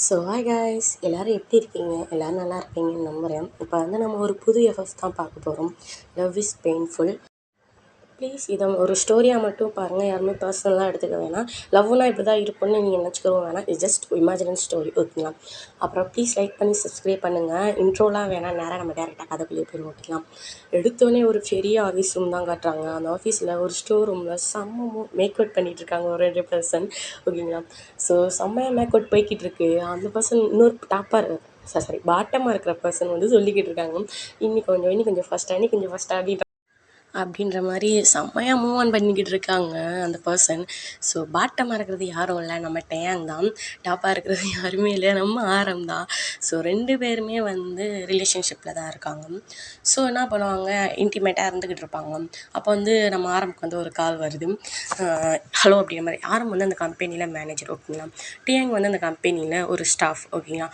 Hi guys, எல்லோரும் எப்படி இருக்கீங்க? எல்லோரும் நல்லா இருப்பீங்கன்னு நம்புகிறேன். இப்போ வந்து நம்ம ஒரு புது எஃப்எஸ் தான் பார்க்க போகிறோம். Love is painful. ப்ளீஸ் இதை ஒரு ஸ்டோரியாக மட்டும் பாருங்கள், யாருமே பர்சனலாக எடுத்துக்க வேணாம். லவ்னா இப்படி தான் இருக்கும்னு நீங்கள் நினச்சிக்கவும் வேணாம். இது ஜஸ்ட் இமேஜினரி ஸ்டோரி, ஓகேங்களா? அப்புறம் ப்ளீஸ் லைக் பண்ணி சப்ஸ்கிரைப் பண்ணுங்கள். இன்ட்ரோலாம் வேணாம், நேராக நம்ம டேரெக்டாக கதைக்குள்ளே போயிடும், ஓகேங்களா? எடுத்தோடனே ஒரு பெரிய ஆஃபீஸ் ரூம் தான் காட்டுறாங்க. அந்த ஆஃபீஸில் ஒரு ஸ்டோர் ரூமில் செம்ம மேக்கவுட் பண்ணிகிட்டு இருக்காங்க ஒரு 2 பர்சன், ஓகேங்களா? செம்மையாக மேக்கவுட் போய்கிட்டு இருக்கு. அந்த பர்சன் இன்னொரு டாப்பாக சாரி பாட்டமாக இருக்கிற பர்சன் வந்து சொல்லிக்கிட்டு இருக்காங்க, இன்னி கொஞ்சம் ஃபஸ்ட்டாக அப்படின்ற மாதிரி செம்மையாக மூவ் ஆன் பண்ணிக்கிட்டு இருக்காங்க அந்த பர்சன். பாட்டமாக இருக்கிறது யாரும் இல்லை, நம்ம டேங் தான். டாப்பாக இருக்கிறது யாருமே இல்லை, நம்ம ஆரம் தான். 2 பேருமே வந்து ரிலேஷன்ஷிப்பில் தான் இருக்காங்க. என்ன பண்ணுவாங்க, இன்டிமேட்டாக இருந்துக்கிட்டு இருப்பாங்க. அப்போ வந்து நம்ம ஆரம்புக்கு வந்து ஒரு கால் வருது. ஹலோ அப்படின்ற மாதிரி. ஆரம் வந்து அந்த கம்பெனியில் மேனேஜர், ஓகேங்களா? டேங் வந்து அந்த கம்பெனியில் ஒரு ஸ்டாஃப், ஓகேங்களா?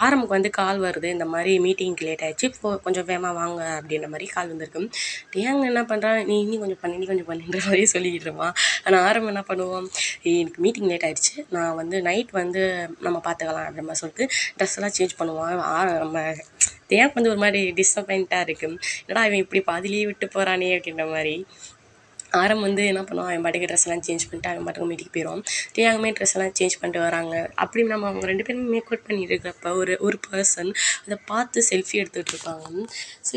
ஆரம்புக்கு வந்து கால் வருது, இந்த மாதிரி மீட்டிங்க்கு லேட் ஆகிடுச்சு, கொஞ்சம் வேகமாக வாங்க அப்படின்ற மாதிரி கால் வந்திருக்கு. டேங் என்ன பண்ணுறான், நீ கொஞ்சம் பண்ணுன்ற மாதிரியே சொல்லிக்கிட்டு இருப்பான். ஆனால் ஆரம்பம் என்ன பண்ணுவோம், எனக்கு மீட்டிங் லேட் ஆகிடுச்சு, நான் வந்து நைட் வந்து நம்ம பார்த்துக்கலாம் அப்படின்ற மாதிரி சொல்லிட்டு ட்ரெஸ் எல்லாம் சேஞ்ச் பண்ணுவான். நம்ம டேங் வந்து ஒரு மாதிரி டிஸப்பாயிண்ட்டாக இருக்குது, என்னடா இவன் இப்படி பாதிலேயே விட்டு போகிறானே அப்படின்ற மாதிரி. ஆரம் வந்து என்ன பண்ணுவான், அவன் பாட்டுக்கு ட்ரெஸ் எல்லாம் சேஞ்ச் பண்ணிட்டு அவன் பாட்டுக்கு மீட்டிங் போயிடுவான். டேங்குமே ட்ரெஸ் எல்லாம் சேஞ்ச் பண்ணிட்டு வராங்க. அப்படி நம்ம அவங்க 2 பேரும் மேக்கவுட் பண்ணிட்டு இருக்கிறப்ப ஒரு பர்சன் அதை பார்த்து செல்ஃபி எடுத்துகிட்டு இருப்பாங்க.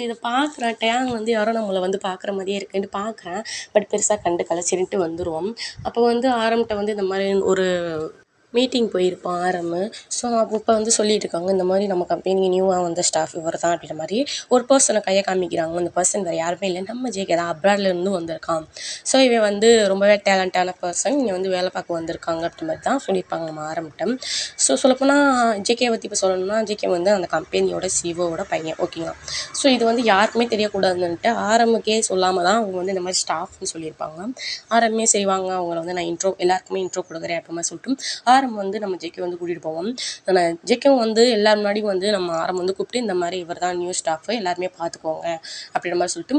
இதை பார்க்குறேன், டேங் வந்து யாரோ நம்மளை வந்து பார்க்குற மாதிரியே இருக்குன்ட்டு பார்க்குறேன். பட் பெருசாக கண்டுக்கல, சரின்ட்டு வந்துடுவோம். அப்போ வந்து ஆரம்பிட்ட வந்து இந்த மாதிரி ஒரு மீட்டிங் போயிருப்பான் ஆரம்பு. அப்போ வந்து சொல்லிட்டு இருக்காங்க, இந்த மாதிரி நம்ம கம்பெனி நியூவாக வந்த ஸ்டாஃப் இவர் தான் அப்படின்ற மாதிரி ஒரு பர்சனை கையை காமிக்கிறாங்க. அந்த பர்சன் வேறு யாருமே இல்லை, நம்ம ஜேகே தான், அப்ராட்லேருந்து வந்திருக்கான். இவன் வந்து ரொம்பவே டேலண்டான பர்சன், இங்கே வந்து வேலை பார்க்க வந்திருக்காங்க அப்படின்ற மாதிரி தான் சொல்லியிருப்பாங்க நம்ம ஆரம்பிட்டம். சொல்லப்போனால் ஜேகே பற்றி இப்போ சொல்லணும்னா, ஜேகே வந்து அந்த கம்பெனியோட சிஓவோட பையன், ஓகேங்களா? இது வந்து யாருக்குமே தெரியக்கூடாதுன்ட்டு ஆரம்புக்கே சொல்லாமல் தான் அவங்க வந்து இந்த மாதிரி ஸ்டாஃப்னு சொல்லியிருப்பாங்க. ஆரம்பமே செய்வாங்க, அவங்கள வந்து நான் எல்லாருக்குமே இன்ட்ரோ கொடுக்குறேன் அப்படின்ற மாதிரி சொல்லிட்டு ஆரம் வந்து நம்ம ஜேகே வந்து கூட்டிகிட்டு போவோம். ஜேகேவும் வந்து எல்லாரும் முன்னாடியும் வந்து நம்ம ஆரம் வந்து கூப்பிட்டு, இந்த மாதிரி இவர் தான் நியூ ஸ்டாஃபு, எல்லாருமே பார்த்துக்கோங்க அப்படின்ற மாதிரி சொல்லிட்டு,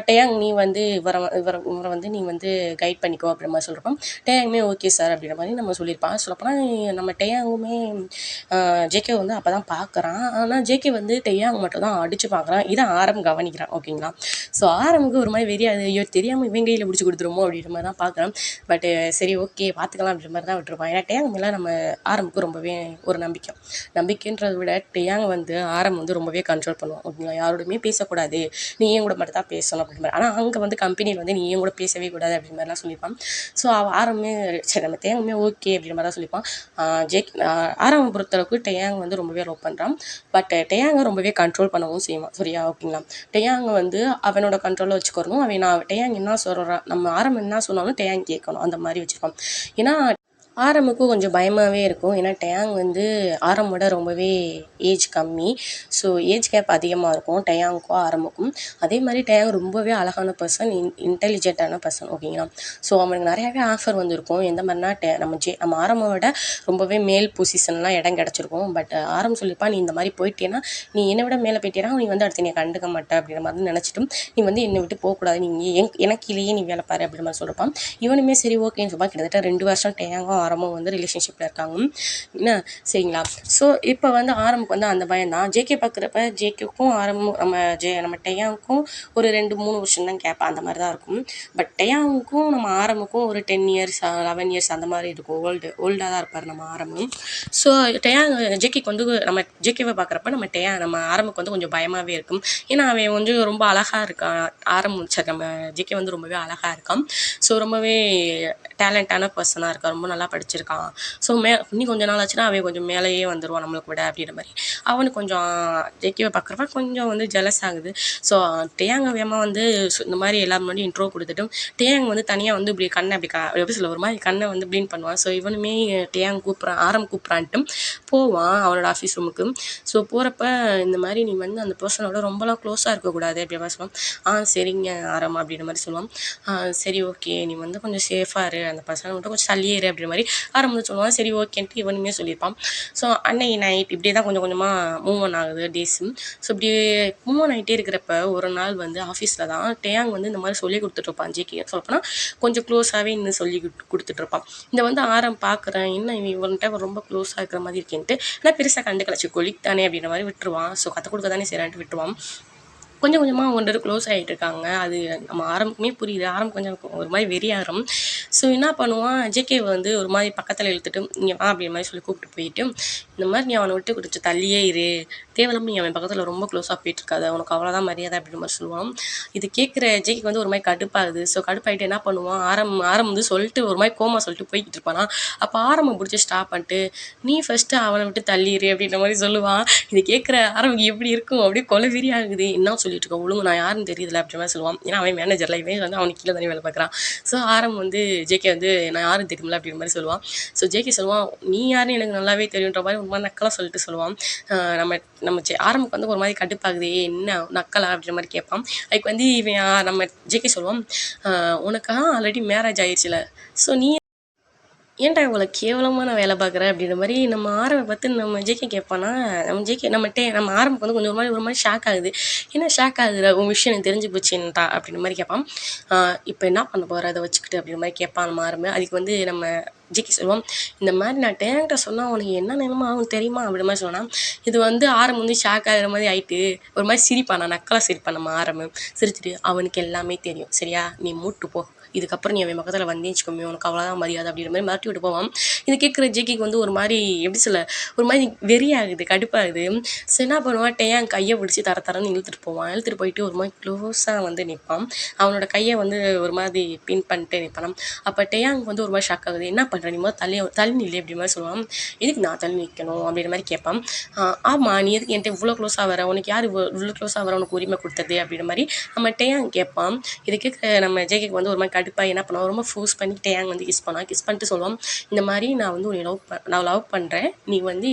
டேங் நீ வந்து இவரை வந்து நீ வந்து கைட் பண்ணிக்கோ அப்படின்ற மாதிரி சொல்கிறப்போ டேங்குமே ஓகே சார் அப்படின்ற மாதிரி நம்ம சொல்லியிருப்பான். சொல்லப்போனால் நம்ம டேங்குமே ஜேகே வந்து அப்போ தான் பார்க்குறான். ஆனால் ஜேகே வந்து டேங் மட்டும் தான் அடித்து பார்க்குறான். இதை ஆரம் கவனிக்கிறான், ஓகேங்களா? ஆரம்புக்கு ஒரு மாதிரி வெறியாது, ஐயோ தெரியாமல் இவன் கையில் பிடிச்சி கொடுத்துருமோ அப்படின்ற மாதிரி தான் பார்க்குறான். பட் சரி ஓகே பார்த்துக்கலாம் அப்படின்ற மாதிரி தான் விட்டுருப்பான். ஏன்னா டேங் மேலே நம்ம ஆரம்புக்கு ரொம்பவே ஒரு நம்பிக்கைன்றதை விட டேங் வந்து ஆரம் வந்து ரொம்பவே கண்ட்ரோல் பண்ணுவான், ஓகேங்களா? யாரோடையுமே பேசக்கூடாது, நீ ஏன் கூட மட்டும் தான் பேசணும் அப்படின்ற மாதிரி. ஆனால் அங்கே வந்து கம்பெனியில் வந்து நீ ஏன் கூட பேசவே கூடாது அப்படின்ற மாதிரிலாம் சொல்லியிருப்பான். ஆரம்பமே சரி நம்ம டேங்குமே ஓகே அப்படின்ற மாதிரி தான் சொல்லியிருப்பான். ஆரம்பம் பொறுத்தளவுக்கு டேங் வந்து ரொம்பவே லவ் பண்ணுறான். பட் டேங்கை ரொம்பவே கண்ட்ரோல் பண்ணவும் செய்வான், சரியா? ஓகேங்களா? டேங் வந்து அவனோட கண்ட்ரோலில் வச்சுக்கணும். டேங் என்ன சொல்கிறான், நம்ம ஆரம்பம் என்ன சொன்னாலும் டேங் கேட்கணும், அந்த மாதிரி வச்சுருப்பான். ஏன்னா ஆரம்புக்கும் கொஞ்சம் பயமாகவே இருக்கும். ஏன்னா டேங் வந்து ஆரம்போட ரொம்பவே ஏஜ் கம்மி. ஏஜ் கேப் அதிகமாக இருக்கும் டேங்குக்கும் ஆரம்புக்கும். அதே மாதிரி டேங் ரொம்பவே அழகான பர்சன், இன்டெலிஜென்ட்டான பர்சன், ஓகேங்களா? அவனுக்கு நிறையாவே ஆஃபர் வந்திருக்கும். எந்த மாதிரினா நம்ம ஆரம்பை விட ரொம்பவே மேல் பொசிஷன்லாம் இடம் கிடச்சிருக்கும். பட் ஆரம்பம் சொல்லியிருப்பான், நீ இந்த மாதிரி போயிட்டேன்னா, நீ என்னை விட மேலே போயிட்டேன்னா நீ வந்து அடுத்து நீ கண்டுக்க மாட்டேன் அப்படின்ற மாதிரி நினச்சிட்டும், நீ வந்து என்னை விட்டு போகக்கூடாது, நீ எனக்கு கீழேயே நீ வேலை பாரு அப்படின்ற மாதிரி சொல்லியிருப்பான். இவனுமே சரி ஓகேன்னு சொல்லுவான். கிட்டத்தட்ட 2 வருஷம் டேங்கும் ஆரம்பம் வந்து ரிலேஷன்ஷிப்பில் இருக்காங்க, என்ன சரிங்களா? இப்போ வந்து ஆரம்புக்கு வந்து அந்த பயம் தான். ஜேகே பார்க்குறப்ப ஜேகேக்கும் ஆரம்பம் நம்ம டேயாவுக்கும் ஒரு 2-3 வருஷம் தான் கேப், அந்த மாதிரி தான் இருக்கும். பட் டேயாவுக்கும் நம்ம ஆரம்புக்கும் ஒரு 10 இயர்ஸ் 11 இயர்ஸ் அந்த மாதிரி இருக்கும். ஓல்டாக தான் இருப்பார் நம்ம ஆரம்பம். டேயாங் ஜேகேக்கு வந்து நம்ம ஜேகேவை பார்க்குறப்ப நம்ம ஆரம்புக்கு வந்து கொஞ்சம் பயமாகவே இருக்கும். ஏன்னா அவன் கொஞ்சம் ரொம்ப அழகாக இருக்கான். நம்ம ஜேகே வந்து ரொம்பவே அழகாக இருக்கான். ரொம்பவே டேலண்டான பர்சனாக இருக்கான், ரொம்ப நல்லா படிச்சிருக்கான். இன்னும் கொஞ்சம் நாள் ஆச்சுன்னா அவன் கொஞ்சம் மேலேயே வந்துடுவான் நம்மளுக்கு விட அப்படின்ற மாதிரி. அவனுக்கு கொஞ்சம் ஜேகேவை பார்க்குறப்ப கொஞ்சம் வந்து ஜெலஸ் ஆகுது. டேயாங் வேகமாக வந்து இந்த மாதிரி எல்லாரும் முன்னாடி இன்ட்ரோ கொடுத்துட்டும் டேயாங் வந்து தனியாக வந்து இப்படி கண்ணை அப்படி எப்படி சொல்ல, ஒரு மாதிரி கண்ணை வந்து ப்ளீன் பண்ணுவான். இவனுமே டேயாங் கூப்பிட்றான்ட்டும் போவான் அவனோட ஆஃபீஸ் ரூமுக்கு. போகிறப்ப இந்த மாதிரி நீ வந்து அந்த பர்சனோட ரொம்பலாம் க்ளோஸாக இருக்கக்கூடாது அப்படின்ற மாதிரி சொல்லுவான். சரிங்க ஆரம் அப்படின்ற மாதிரி சொல்லுவான். சரி ஓகே, நீ வந்து கொஞ்சம் சேஃபாக இரு, அந்த பர்சனை மட்டும் கொஞ்சம் தள்ளியே இரு அப்படின்ற மாதிரி மாதிரி ஆரம்பம் வந்து சொல்லுவான். சரி ஓகேன்ட்டு இவனுமே சொல்லியிருப்பான். ஸோ அன்னைக்கு நைட் இப்படியே தான் கொஞ்சம் கொஞ்சமாக மூவ் ஆன் ஆகுது டேஸு. ஸோ இப்படி மூவ் ஆன் ஆகிட்டே இருக்கிறப்ப ஒரு நாள் வந்து ஆஃபீஸில் தான் டேயாங் வந்து இந்த மாதிரி சொல்லி கொடுத்துட்ருப்பான் ஜேகே. சொல்லப்போனால் கொஞ்சம் க்ளோஸாகவே இன்னும் சொல்லி கொடுத்துட்ருப்பான். இந்த வந்து ஆரம் பார்க்குறேன் என்ன இவன்கிட்ட ரொம்ப க்ளோஸாக இருக்கிற மாதிரி இருக்கேன்ட்டு ஆனால் பெருசாக கண்டுக்கலச்சு கொலிக் தானே அப்படின்ற மாதிரி விட்டுருவான். ஸோ கற்றுக் கொடுக்க தானே செய்கிறான்ட்டு விட்டுருவான். கொஞ்சம் கொஞ்சமாக ஒன்று க்ளோஸ் ஆகிட்டு இருக்காங்க. அது நம்ம ஆரம்புக்குமே புரியுது. ஆரம்பம் கொஞ்சம் ஒரு மாதிரி வெறியாரம். ஸோ என்ன பண்ணுவான் ஜேகே வந்து ஒரு மாதிரி பக்கத்தில் இழுத்துட்டு இங்கே வா அப்படின்ற மாதிரி சொல்லி கூப்பிட்டு போயிட்டு இந்த மாதிரி நீ அவனை விட்டு கொஞ்சம் தள்ளியே இரு, தேவையில்லாமல் நீ அவன் பக்கத்தில் ரொம்ப க்ளோஸாக போயிட்டுருக்காது, உனக்கு அவ்வளோதான் மரியாதை அப்படின்ற மாதிரி சொல்லுவான். இது கேட்குற ஜேகேக்கு வந்து ஒரு மாதிரி கடுப்பாகுது. ஸோ கடுப்பாகிட்டு என்ன பண்ணுவான் ஆரம் வந்து சொல்லிட்டு ஒரு மாதிரி கோமா சொல்லிட்டு போய்கிட்டு இருப்பானா. அப்போ ஆரம்பம் பிடிச்சி ஸ்டாப் பண்ணிட்டு நீ ஃபஸ்ட்டு அவனை விட்டு தள்ளிடு அப்படின்ற மாதிரி சொல்லுவான். இது கேட்குற ஆரம்புக்கு எப்படி இருக்கும் அப்படியே கொலை வெறி ஆகுது. என்ன சொல்லிட்டு இருக்கோம் ஒழுங்கு நான் யாருன்னு தெரியல அப்படின்ற மாதிரி சொல்லுவான். ஏன்னா அவன் மேனேஜரில் இவன் வந்து அவனுக்கு கீழே தானே வேலை பார்க்குறான். ஸோ ஆரம் வந்து ஜேகே வந்து நான் யாரும் தெரியுமில்ல அப்படின்ற மாதிரி சொல்லுவான். ஸோ ஜேகே சொல்லுவான் நீ யாருன்னு எனக்கு நல்லாவே தெரியுன்ற மாதிரி ஒரு மாதிரி நக்கலாக சொல்லிட்டு சொல்லுவான். நம்ம நம்ம ஆரம்புக்கு வந்து ஒரு மாதிரி கடுப்பாகுது என்ன நக்கலா அப்படின்ற மாதிரி கேட்பான். அதுக்கு வந்து இவன் நம்ம ஜேகே சொல்லுவான் உனக்காக ஆல்ரெடி மேரேஜ் ஆயிடுச்சுல, ஸோ நீ ஏன்டா இவ்வளோ கேவலமான வேலை பார்க்குற அப்படின்ற மாதிரி நம்ம ஆரம்பை பார்த்து நம்ம ஜேகே கேட்பானா. நம்ம ஆரம்புக்கு வந்து கொஞ்சம் ஒரு மாதிரி ஷாக் ஆகுது. என்ன ஷாக் ஆகுதுல உன் விஷயம் எனக்கு தெரிஞ்சு போச்சுன்ட்டா அப்படின்ற மாதிரி கேட்பான். இப்போ என்ன பண்ண போகிற அதை வச்சுக்கிட்டு அப்படின்ற மாதிரி கேட்பான் நம்ம ஆரம்பு. அதுக்கு வந்து நம்ம ஜேகே சொல்லுவோம் இந்த மாதிரி நான் டேங்கிட்ட சொன்னால் உனக்கு என்ன நிலமா ஆகும் தெரியுமா அப்படின்ற மாதிரி சொன்னால் இது வந்து ஆரம் வந்து ஷாக் ஆகிற மாதிரி ஆகிட்டு ஒரு மாதிரி சிரிப்பான். நான் நக்கலாக சிரிப்பான் நம்ம ஆரம்பு. சிரிச்சுட்டு அவனுக்கு எல்லாமே தெரியும் சரியா, நீ மூட்டு போ, இதுக்கப்புறம் நீ அவன் பக்கத்தில் வந்தேச்சுக்கோமே உனக்கு அவ்வளோதான் மரியாதை அப்படின்ற மாதிரி மிரட்டி விட்டு போவான். இது கேட்குற ஜேகேக்கு வந்து ஒரு மாதிரி எப்படி சொல்ல ஒரு மாதிரி வெறியாகுது கடுப்பாகுது. ஸோ என்ன பண்ணுவான் டேயாங் கையை பிடிச்சி தரன்னு இழுத்துட்டு போவான். இழுத்துட்டு போயிட்டு ஒரு மாதிரி க்ளோஸாக வந்து நிற்பான். அவனோட கையை வந்து ஒரு மாதிரி பின் பண்ணிட்டு நிற்பான். அப்போ டேயாங் வந்து ஒரு மாதிரி ஷாக் ஆகுது. என்ன பண்ணுற நீ மாதிரி தள்ளி நில்லை அப்படி மாதிரி சொல்லுவான். எதுக்கு நான் தள்ளி நிற்கணும் அப்படின்ற மாதிரி கேட்பான். ஆமாம் நீ எதுக்கு என்கிட்ட இவ்வளோ க்ளோஸாக வர, உனக்கு யார் இவ்வளோ க்ளோஸாக வர, உனக்கு உரிமை கொடுத்தது அப்படின்ற மாதிரி நம்ம டேயாங் கேட்பான். இது கேட்குற நம்ம ஜேகேக்கு வந்து ஒரு மாதிரி கடுப்பாக என்ன பண்ணுவான் ரொம்ப ஃபோர்ஸ் பண்ணி டேயாங் வந்து கிஸ் பண்ணுவான். கிஸ் பண்ணிட்டு சொல்லுவான் இந்த மாதிரி நான் வந்து உன்னை நான் லவ் பண்ணுறேன், நீ வந்து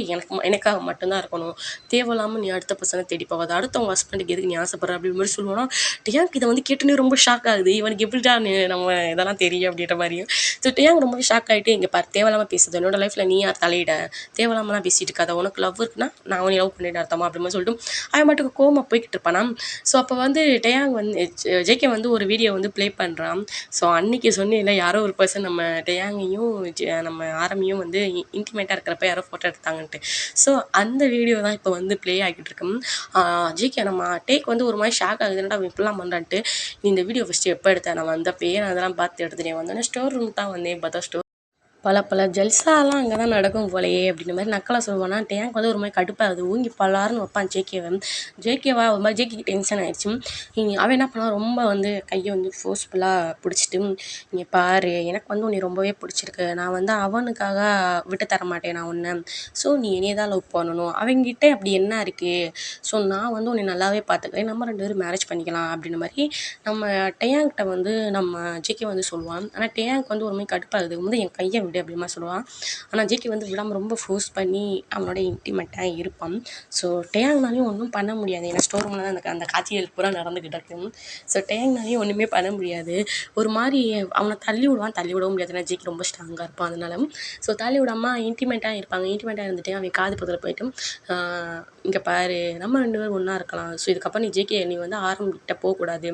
எனக்காக மட்டும்தான் இருக்கணும், தேவையில்லாமல் நீ அடுத்த பர்சனை தேடி போகாது, அடுத்தவங்க ஹஸ்பண்டுக்கு எதுக்கு நீ ஆசைப்படுற அப்படின்ற மாதிரி சொல்லுவானா. டேயாங் இதை வந்து கேட்டுனே ரொம்ப ஷாக் ஆகுது. இவனுக்கு எப்படிடா நம்ம இதெல்லாம் தெரியும் அப்படின்ற மாதிரியும். ஸோ டேயாங் ரொம்ப ஷாக் ஆகிட்டு இங்கே பாரு தேவையில்லாமல் பேசுது, என்னோட லைஃப்பில் நீ யார் தலையிட, தேவையில்லாமலாம் பேசிட்டு இருக்காத, உனக்கு லவ் இருக்குன்னா நான் உன்னை லவ் பண்ணிட்டு அர்த்தமா அப்படின்னு சொல்லிட்டு அவன் மட்டும் கோமா போய்கிட்டு இருப்பானா. ஸோ அப்போ வந்து டேயாங் வந்து ஜேகே வந்து ஒரு வீடியோ வந்து ப்ளே பண்ணுறான். ஸோ அன்றைக்கி சொன்னேன்ல யாரோ ஒரு பர்சன் நம்ம டேயாங்கையும் நம்ம ஆரம்பியும் வந்து இன்டிமேட்டாக இருக்கிறப்ப யாரோ ஃபோட்டோ எடுத்தாங்கன்ட்டு. ஸோ அந்த வீடியோ தான் இப்போ வந்து ப்ளே ஆகிட்டு இருக்கு. ஜேகே நம்ம டேக் வந்து ஒரு மாதிரி ஷாக் ஆகுதுன்னா அவன் இப்படிலாம் பண்ணுறான்ட்டு நீ இந்த வீடியோ ஃபஸ்ட்டு எப்போ எடுத்தேன், நான் வந்தப்பயே நான் அதெல்லாம் பார்த்து எடுத்துட்டேன், வந்தோடனே ஸ்டோர் ரூம் தான் வந்தேன், பார்த்தா பல ஜல்சாலாம் அங்கே தான் நடக்கும் போலையே அப்படின்ற மாதிரி நக்கலாக சொல்லுவானா. டேங்க் வந்து ஒரு மாதிரி கடுப்பாகுது. ஊங்கி பல்லாருன்னு வைப்பான் ஜேகேவா ஒரு மாதிரி ஜேகேக்கு டென்ஷன் ஆகிடுச்சு. அவன் என்ன பண்ணான் ரொம்ப வந்து கையை வந்து ஃபோர்ஸ்ஃபுல்லாக பிடிச்சிட்டு இங்கே பாரு எனக்கு வந்து உன்னை ரொம்பவே பிடிச்சிருக்கு, நான் வந்து அவனுக்காக விட்டு தர மாட்டேன் நான் உன்னை, ஸோ நீ என்னையே தான் லவ் பண்ணணும், அவங்ககிட்ட அப்படி என்ன இருக்குது, ஸோ நான் வந்து உன்னை நல்லாவே பார்த்துக்கிறேன், நம்ம 2 பேரும் மேரேஜ் பண்ணிக்கலாம் அப்படின்ற மாதிரி நம்ம டேயாங்கிட்ட வந்து நம்ம ஜேகே வந்து சொல்லுவான். ஆனால் டேயாங்க் வந்து ஒரு மாதிரி கடுப்பாகுது, வந்து என் கையை விடு அப்படிமா சொல்லுவான். ஆனால் ஜேகே வந்து விடாமல் ரொம்ப ஃபோர்ஸ் பண்ணி அவனோட இன்டிமேட்டாக இருப்பான். ஸோ டேயாங்னாலையும் ஒன்றும் பண்ண முடியாது. ஏன்னா ஸ்டோர் ரூமில் தான் அந்த காட்சிகள் பூரா நடந்துக்கிட்டு இருக்கு. ஸோ டேயாங்னாலையும் ஒன்றுமே பண்ண முடியாது. ஒரு மாதிரி அவனை தள்ளி விடவும் முடியாது. ஏன்னா ஜேகே ரொம்ப ஸ்ட்ராங்காக இருப்பான். அதனால ஸோ தள்ளி விடாமல் இன்டிமேட்டாக இருப்பாங்க. இன்டிமேட்டாக இருந்துட்டு அவன் காது பக்கத்தில் போயிட்டு இங்கே பாரு நம்ம 2 பேரும் ஒன்றா இருக்கலாம், ஸோ இதுக்கப்புறம் நீ வந்து ஆரம்பிக்கிட்ட போகக்கூடாது,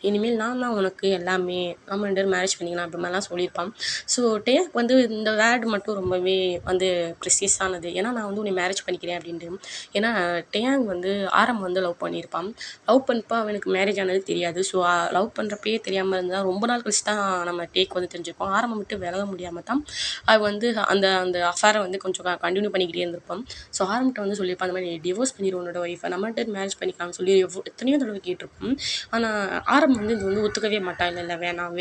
இனிமேல் நான் தான் உனக்கு எல்லாமே, நம்ம 2 பேரும் மேரேஜ் பண்ணிக்கலாம் அப்படி மாதிரிலாம் சொல்லியிருப்பான். ஸோ டேயாங்க் வந்து இந்த வேர்டு மட்டும் ரொம்பவே வந்து ப்ரிசியஸானது. ஏன்னா நான் வந்து உன்னை மேரேஜ் பண்ணிக்கிறேன் அப்படின்ட்டு. ஏன்னா டேயாங் வந்து ஆரம் வந்து லவ் பண்ணியிருப்பான். லவ் பண்ணப்போ அவனுக்கு மேரேஜ் ஆனது தெரியாது. ஸோ லவ் பண்ணுறப்பயே தெரியாமல் இருந்தால் ரொம்ப நாள் கழிச்சு தான் நம்ம டேக் வந்து தெரிஞ்சிருப்போம். ஆரம்பம் விட்டு விலக முடியாமல் தான் அது வந்து அந்த அஃபேரை வந்து கொஞ்சம் கண்டினியூ பண்ணிக்கிட்டே இருந்திருப்போம். ஸோ ஆரம்பிட்ட வந்து சொல்லியிருப்பான் அந்த மாதிரி டிவோர்ஸ் பண்ணிடுவோம் உன்னோட ஒய்ஃபை, நம்மகிட்ட மேரேஜ் பண்ணிக்கலாம்னு சொல்லி எத்தனையோ தடவை கேட்டிருப்போம். ஆனால் ஆரம்பம் வந்து இது வந்து ஒத்துக்கவே மாட்டான். இல்லை வேணாம்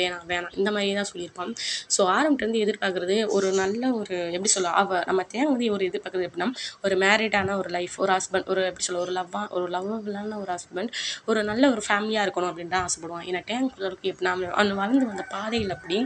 இந்த மாதிரி தான் சொல்லியிருப்பான். ஸோ ஆரம்பிட்டு வந்து எதிர்பார்க்குறது ஒரு நல்ல ஒரு எப்படி சொல்ல நம்ம தேவை வந்து ஒரு எதிர்பார்க்குறது எப்படின்னா ஒரு மேரிடான ஒரு லைஃப், ஒரு ஹஸ்பண்ட், ஒரு எப்படி சொல்ல ஒரு லவ்வபிளான ஒரு ஹஸ்பண்ட், ஒரு நல்ல ஒரு ஃபேமிலியாக இருக்கணும் அப்படின்னு தான் ஆசைப்படுவான். ஏன்னா டேங்க் பொறுத்தவரைக்கும் எப்படின்னா அவன் வளர்ந்து வந்த பாதையில் அப்படி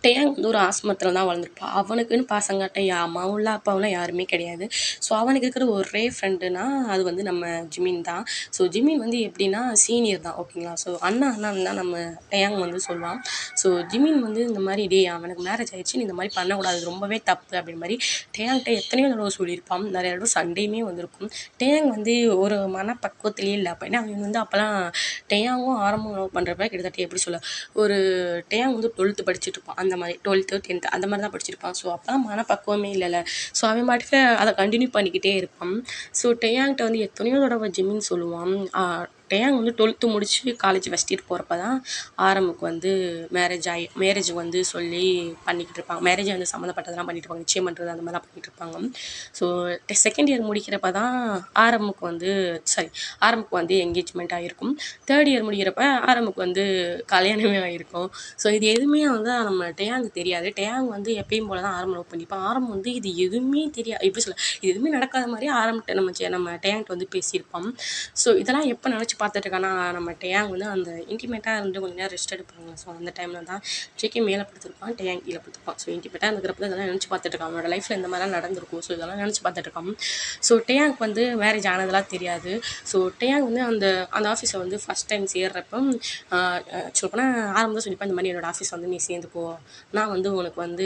டேங் வந்து ஒரு ஆசிரமத்தில் தான் வளர்ந்துருப்பான். அவனுக்குன்னு பாசங்காட்ட அம்மாவும் இல்லை அப்பாவும்லாம் யாருமே கிடையாது. ஸோ அவனுக்கு இருக்கிற ஒரே ஃப்ரெண்டுனா அது வந்து நம்ம ஜிமின் தான். ஸோ ஜிமின் வந்து எப்படின்னா சீனியர் தான் ஓகேங்களா. ஸோ அண்ணான்னு தான் நம்ம டேங் வந்து சொல்லுவான். ஸோ ஜிமின் வந்து இந்த மாதிரி அவனுக்கு மேரேஜ் ஆயிடுச்சு, நீ இந்த மாதிரி பண்ணக்கூடாது, ரொம்பவே தப்பு அப்படின்னு மாதிரி டேங்கிட்ட எத்தனையோ தடவை சொல்லியிருப்பான். நிறைய தடவை சண்டையுமே வந்திருக்கும். டேங் வந்து ஒரு மனப்பக்குவத்திலேயே இல்லை. அப்போ ஏன்னா அவன் வந்து அப்போலாம் டேயாங்கும் ஆரம்பம் லவ் பண்ணுறப்ப கிட்டத்தட்ட எப்படி சொல்ல, ஒரு டேயாங் வந்து 12th படிச்சுட்டு இருப்பான். அந்த மாதிரி 12th 10th அந்த மாதிரி தான் படிச்சிருப்பான். ஸோ அப்போலாம் மனப்பக்குவமே இல்லைல்ல. ஸோ அவன் பாட்டுக்கு அதை கண்டினியூ பண்ணிக்கிட்டே இருப்பான். ஸோ டேயாங்கிட்ட வந்து எத்தனையோ தடவை ஜிமின் சொல்லுவான். டேயாங் வந்து 12th முடிச்சு காலேஜ் ஃபஸ்ட் இயர் போகிறப்ப தான் ஆரம்புக்கு வந்து மேரேஜ் வந்து சொல்லி பண்ணிக்கிட்டு இருப்பாங்க. மேரேஜ் வந்து சம்மந்தப்பட்டதெல்லாம் பண்ணிட்டு இருப்பாங்க, நிச்சயம் பண்ணுறது அந்த மாதிரிலாம் பண்ணிகிட்டு இருப்பாங்க. ஸோ செகண்ட் இயர் முடிக்கிறப்ப தான் ஆரம்புக்கு வந்து என்கேஜ்மெண்ட் ஆகிருக்கும். தேர்ட் இயர் முடிக்கிறப்ப ஆரம்புக்கு வந்து கல்யாணமே ஆகிருக்கும். ஸோ இது எதுவுமே வந்து நம்ம டேயாங்கு தெரியாது. டேயாங் வந்து எப்பயும் போல தான் ஆரம்பம் லவ் பண்ணிப்பான். ஆரம்பம் வந்து இது எதுவுமே தெரியாது, எப்படி சொல்ல, இது எதுவுமே நடக்காத மாதிரி ஆரம்பிட்ட நம்ம டேயாங்கிட்ட வந்து பேசியிருப்பான். ஸோ இதெல்லாம் எப்போ நினச்சி பார்த்துட்டு இருக்கானா, நம்ம டேயாங் வந்து அந்த இன்டிமேட்டாக இருந்து கொஞ்சம் நேரம் ரெஸ்ட் எடுப்பாங்க. ஸோ அந்த டைமில் தான் ஜேகே மேலே படுத்திருப்பான், டேயாங் கீழே படுத்திருப்பான். ஸோ இன்டிமேட்டாக இருக்கிறப்ப இதெல்லாம் நினச்சி பார்த்துட்டு இருக்கான். அவனோட லைஃப்பில் இந்த மாதிரிலாம் நடந்திருக்கும். ஸோ இதெல்லாம் நினச்சி பார்த்துட்டு இருக்கான். ஸோ டேயாங் வந்து மேரேஜ் ஆனதெல்லாம் தெரியாது. ஸோ டேயாங் வந்து அந்த ஆஃபீஸை வந்து ஃபஸ்ட் டைம் சேர்றப்போ சொல்லப்போனால் ஆரம்பம் சொல்லிப்பேன், இந்த மாதிரி என்னோட ஆஃபீஸ் வந்து நீ சேர்ந்துக்கோ, நான் வந்து உனக்கு வந்து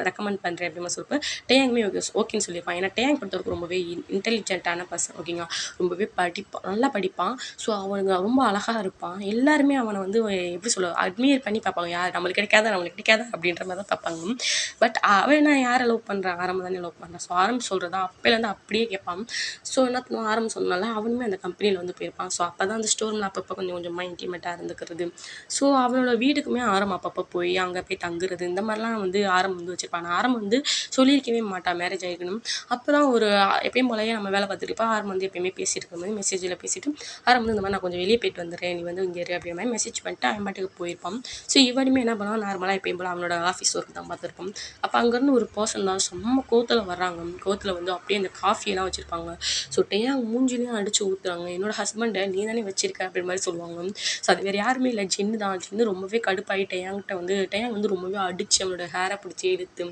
ரெக்கமெண்ட் பண்ணுறேன் அப்படின்னு சொல்லிப்போ டேயாங்குமே ஓகேன்னு சொல்லியிருப்பான். ஏன்னா டேயாங் பொறுத்தவரைக்கும் ரொம்பவே இன்டெலிஜென்ட்டான பர்சன் ஓகேங்களா. ரொம்பவே நல்லா படிப்பான். ஸோ அவனுங்க ரொம்ப அழகாக இருப்பான். எல்லாருமே அவனை வந்து எப்படி சொல்ல, அட்மையர் பண்ணி பார்ப்பாங்க. யார் நம்மளுக்கு கிடைக்காதா அப்படின்ற மாதிரி தான் பார்ப்பாங்க. பட் அவன் என்ன யாரை லவ் பண்ணுறான், ஆரம்பம் தானே லவ் பண்ணுறான். ஸோ ஆரம்பம் சொல்கிறதா அப்போலேருந்து அப்படியே கேட்பான். ஸோ என்ன பண்ணுவான், ஆரம்பம் சொன்னால அவனுமே அந்த கம்பெனியில் வந்து போயிருப்பான். ஸோ அப்போ தான் அந்த ஸ்டோரில் அப்பப்போ கொஞ்சம் கொஞ்சமாக இன்டிமேட்டாக இருந்துக்கிறது. ஸோ அவனோட வீட்டுக்குமே ஆரம்பம் அப்பப்போ போய் அங்கே போய் தங்குறது இந்த மாதிரிலாம் வந்து ஆரம்பம் வந்து வச்சுருப்பான். ஆரம்பம் வந்து சொல்லியிருக்கவே மாட்டான் மேரேஜ் ஆகிக்கணும். அப்போ தான் ஒரு எப்பயும் போலயே நம்ம வேலை பார்த்துட்டு ஆரம்பம் வந்து எப்பயுமே பேசியிருக்க மாதிரி மெசேஜில் பேசிட்டு ஆரம்பம் இந்த மாதிரி நான் கொஞ்சம் வெளியே போயிட்டு வந்துடுறேன், நீ வந்து இங்கே இரு அப்படின்ற மாதிரி மெசேஜ் பண்ணிட்டு அவன் பாட்டுக்கு போயிருப்பான். ஸோ இவனுமே என்ன பண்ணுவான், நார்மலாக எப்பயும் போல் அவனோட ஆஃபீஸ் ஒர்க் தான் பார்த்துருப்பான். அப்போ அங்கேருந்து ஒரு பர்சன் தான் செம்ம கோத்தில் வர்றாங்க. கோத்தில் வந்து அப்படியே அந்த காஃபியெல்லாம் வச்சுருப்பாங்க. ஸோ டேயாங் மூஞ்சிலையும் அடித்து ஊற்றுறாங்க. என்னோட ஹஸ்பண்டை நீ தானே வச்சிருக்க அப்படின்ற மாதிரி சொல்லுவாங்க. ஸோ அது வேறு யாருமே இல்லை, ஜின்னு தான். ஜின்னு ரொம்பவே கடுப்பாகி டேயாங் வந்து ரொம்பவே அடித்து அவனோட ஹேரை பிடிச்சி எடுத்து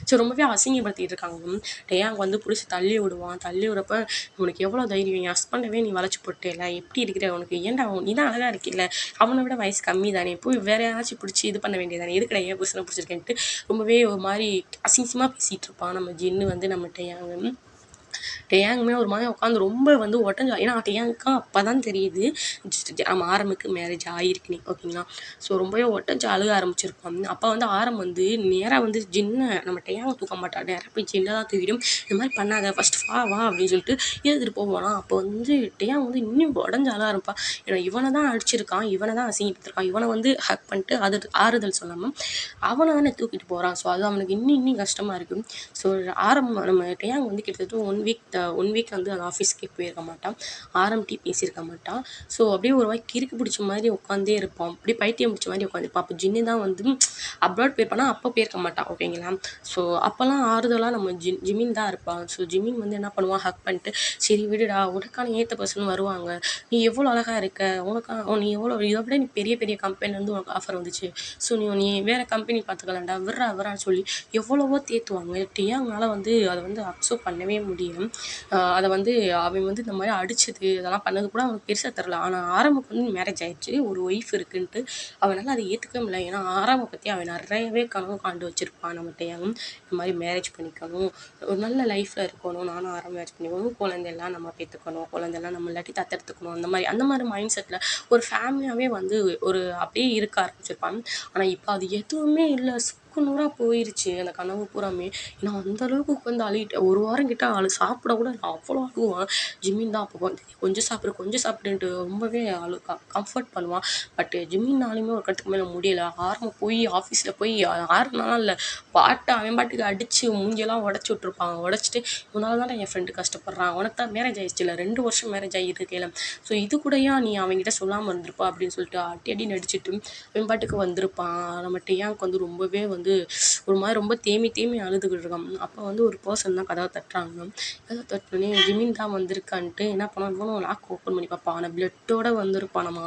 ஸோ ரொம்பவே அசிங்கப்படுத்திட்டு இருக்காங்க. டேயாங் வந்து பிடிச்சி தள்ளி விடுவான். தள்ளி விடுறப்ப உனக்கு எவ்வளோ தைரியம், என் ஹஸ்பண்டவே நீ வளைச்சி போட்டேல, எப்படி இருக்கிற, உனக்கு ஏன்டா நீ தான் அழகாக இருக்கில்ல, அவனை விட வயசு கம்மி தானே, போய் வேற யாராச்சும் பிடிச்சி இது பண்ண வேண்டியதானே, எதுக்கடா ஏன் புருஷனை பிடிச்சிருக்கேன்ட்டு ரொம்பவே ஒரு மாதிரி அசிங்கமாக பேசிகிட்டு இருப்பான் நம்ம ஜின்னு வந்து நம்ம டேயாங்குமே ஒரு மாதிரி உட்காந்து ரொம்ப வந்து உடஞ்சா. ஏன்னா டேயாங்க்கா அப்போ தான் தெரியுது நம்ம ஆரம்புக்கு மேரேஜ் ஆகிருக்குனே ஓகேங்களா. ஸோ ரொம்பவே உடஞ்சி அழுக ஆரம்பிச்சிருப்பான். அப்போ வந்து ஆரம்பம் வந்து நேராக வந்து ஜின்னை நம்ம டேயாங்க தூக்க மாட்டான், நேராக போய் ஜின்னை தான் தூக்கிடும். இந்த மாதிரி பண்ணாத, ஃபஸ்ட் வா அப்படின்னு சொல்லிட்டு எழுதிட்டு போவானா. அப்போ வந்து டேயாங் வந்து இன்னும் உடஞ்சி அழ ஆரம்பிப்பான். ஏன்னா இவனை தான் அடிச்சிருக்கான், இவனை தான் அசிங்கப்படுத்திருக்கான், இவனை வந்து ஹக் பண்ணிட்டு அது ஆறுதல் சொல்லாமல் அவனை தானே தூக்கிட்டு போகிறான். ஸோ அது அவனுக்கு இன்னும் கஷ்டமாக இருக்குது. ஸோ ஆரம்பம் நம்ம டேயாங் வந்து கிட்டத்தட்ட ஒன் வீக் வந்து அந்த ஆஃபீஸ்க்கே போயிருக்க மாட்டான், ஆரம்பிட்டி பேசியிருக்க மாட்டான். ஸோ அப்படியே ஒரு வாய் கிறுக்கு பிடிச்ச மாதிரி உட்காந்தே இருப்பான், அப்படியே பைத்தியம் பிடிச்ச மாதிரி உட்காந்துருப்பான். அப்போ ஜின்னு தான் வந்து அப்ராட் போயிருப்பானா, அப்போ போயிருக்க மாட்டான் ஓகேங்களா. ஸோ அப்போல்லாம் ஆறுதலாக நம்ம ஜிமின் தான் இருப்பான். ஸோ ஜிமின் வந்து என்ன பண்ணுவான், ஹக் பண்ணிட்டு சரி விடுடா, உனக்கான ஏற்ற பர்சன் வருவாங்க, நீ எவ்வளோ அழகாக இருக்க, நீ எவ்வளோ இதை விட நீ பெரிய கம்பெனிலேருந்து உனக்கு ஆஃபர் வந்துச்சு, ஸோ நீ வேறு கம்பெனி பார்த்துக்கலாம்டா, விட்றான்னு சொல்லி எவ்வளவோ தேத்துவாங்க. டேயாங்னால வந்து அதை வந்து அப்சர்வ் பண்ணவே முடியும். அதை வந்து அவன் வந்து இந்த மாதிரி அடித்தது இதெல்லாம் பண்ணது கூட அவனுக்கு பெருசாக தெரில. ஆனால் ஆரம்புக்கு வந்து மேரேஜ் ஆகிடுச்சு, ஒரு ஒய்ஃப் இருக்குன்ட்டு அவனால் அதை ஏற்றுக்கவே முடியல. ஏன்னா ஆரம்பை பற்றி அவன் நிறையவே கனவு காண்டு வச்சுருப்பான். நம்ம டேயாங் இந்த மாதிரி மேரேஜ் பண்ணிக்கணும், ஒரு நல்ல லைஃப்பில் இருக்கணும், நானும் ஆரம்பம் மேரேஜ் பண்ணிக்கணும், குழந்தையெல்லாம் நம்ம பெற்றுக்கணும், குழந்தையெல்லாம் நம்ம இல்லாட்டி தத்தெடுத்துக்கணும், அந்த மாதிரி மைண்ட் செட்டில் ஒரு ஃபேமிலியாகவே வந்து ஒரு அப்படியே இருக்க ஆரம்பிச்சிருப்பான். ஆனால் இப்போ அது எதுவுமே இல்லை, நூறாக போயிடுச்சு அந்த கனவு பூராமே. ஏன்னா அந்தளவுக்கு உட்காந்து அழுகிட்டு ஒரு வாரம் கிட்ட சாப்பிட கூட இல்லை, அவ்வளோ அழுவான். ஜிமின் தான் அப்போ கொஞ்சம் சாப்பிடுன்ட்டு ரொம்பவே கம்ஃபர்ட் பண்ணுவான். பட் ஜிமின்னாலுமே ஒரு கட்டத்துக்கு மேலே முடியலை. ஆரம்பம் போய் ஆஃபீஸில் போய் 6 நாள் இல்லை, அவன் பாட்டுக்கு அடித்து மூஞ்சியெல்லாம் உடச்சி விட்ருப்பாங்க. உடச்சிட்டு உன்னால தான் என் ஃப்ரெண்டு கஷ்டப்படுறான், உனக்கு தான் மேரேஜ் ஆகிடுச்சு இல்லை, 2 வருஷம் மேரேஜ் ஆகியிருக்கேல, ஸோ இது கூடயா நீ அவங்ககிட்ட சொல்லாமல் இருந்திருப்பா அப்படின்னு சொல்லிட்டு அடி நடிச்சிட்டு அவன் பாட்டுக்கு வந்திருப்பான். நம்ம டேயாங்க்கு வந்து ரொம்பவே வந்து வந்து ஒரு மாதிரி ரொம்ப தேம்பி தேம்பி அழுதுகிட்டு இருக்கான். அப்போ வந்து ஒரு பர்சன் தான் கதவை தட்டுறாங்க. கதவை தட்டினோடனே ஜிமின் தான் வந்திருக்கான்ட்டு என்ன பண்ணான், இவனும் லாக் ஓப்பன் பண்ணி பார்ப்பான். ஆனால் பிளட்டோட வந்திருப்பான் நம்ம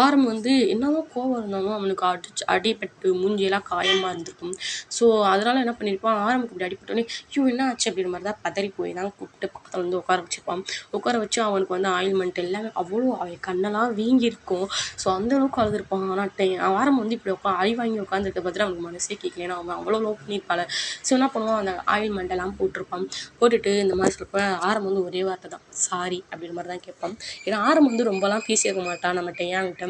ஆரம் வந்து என்னவோ கோவம் இருந்தாலும் அவனுக்கு அடிபட்டு மூஞ்சியெல்லாம் காயமாக இருந்திருக்கும். ஸோ அதனால் என்ன பண்ணியிருப்பான், ஆரம்புக்கு இப்படி அடிபட்டோடனே ஐயோ என்ன ஆச்சு அப்படின்ற மாதிரி தான் பதறி போய் தான் கூப்பிட்டு பக்கத்தில் வந்து உட்கார வச்சுருப்பான். உட்கார வச்சு அவனுக்கு வந்து ஆயில்மெண்ட் எல்லாமே அவ்வளோ அவன் கண்ணெல்லாம் வீங்கியிருக்கும். ஸோ அந்தளவுக்கு அழுதுருப்பான். ஆனால் ஆரம் வந்து இப்படி அடி வாங்கி உட்காந்துருக்க பார்த்துட்டு அவனுக்கு மனசே கேட்கல. ஏன்னா அவன் அவ்வளோ லோ பண்ணியிருப்பாள். ஸோ என்ன பண்ணுவான், அந்த ஆயில்மெண்ட் எல்லாம் போட்டிருப்பான். போட்டுட்டு இந்த மாதிரி சொல்கிறப்ப ஆரம் வந்து ஒரே வார்த்தை தான், சாரி அப்படின்ற மாதிரி தான் கேட்பான். ஏன்னா ஆரம் வந்து ரொம்பலாம் பேசியிருக்க மாட்டான் நம்ம டேயாங்கிட்ட.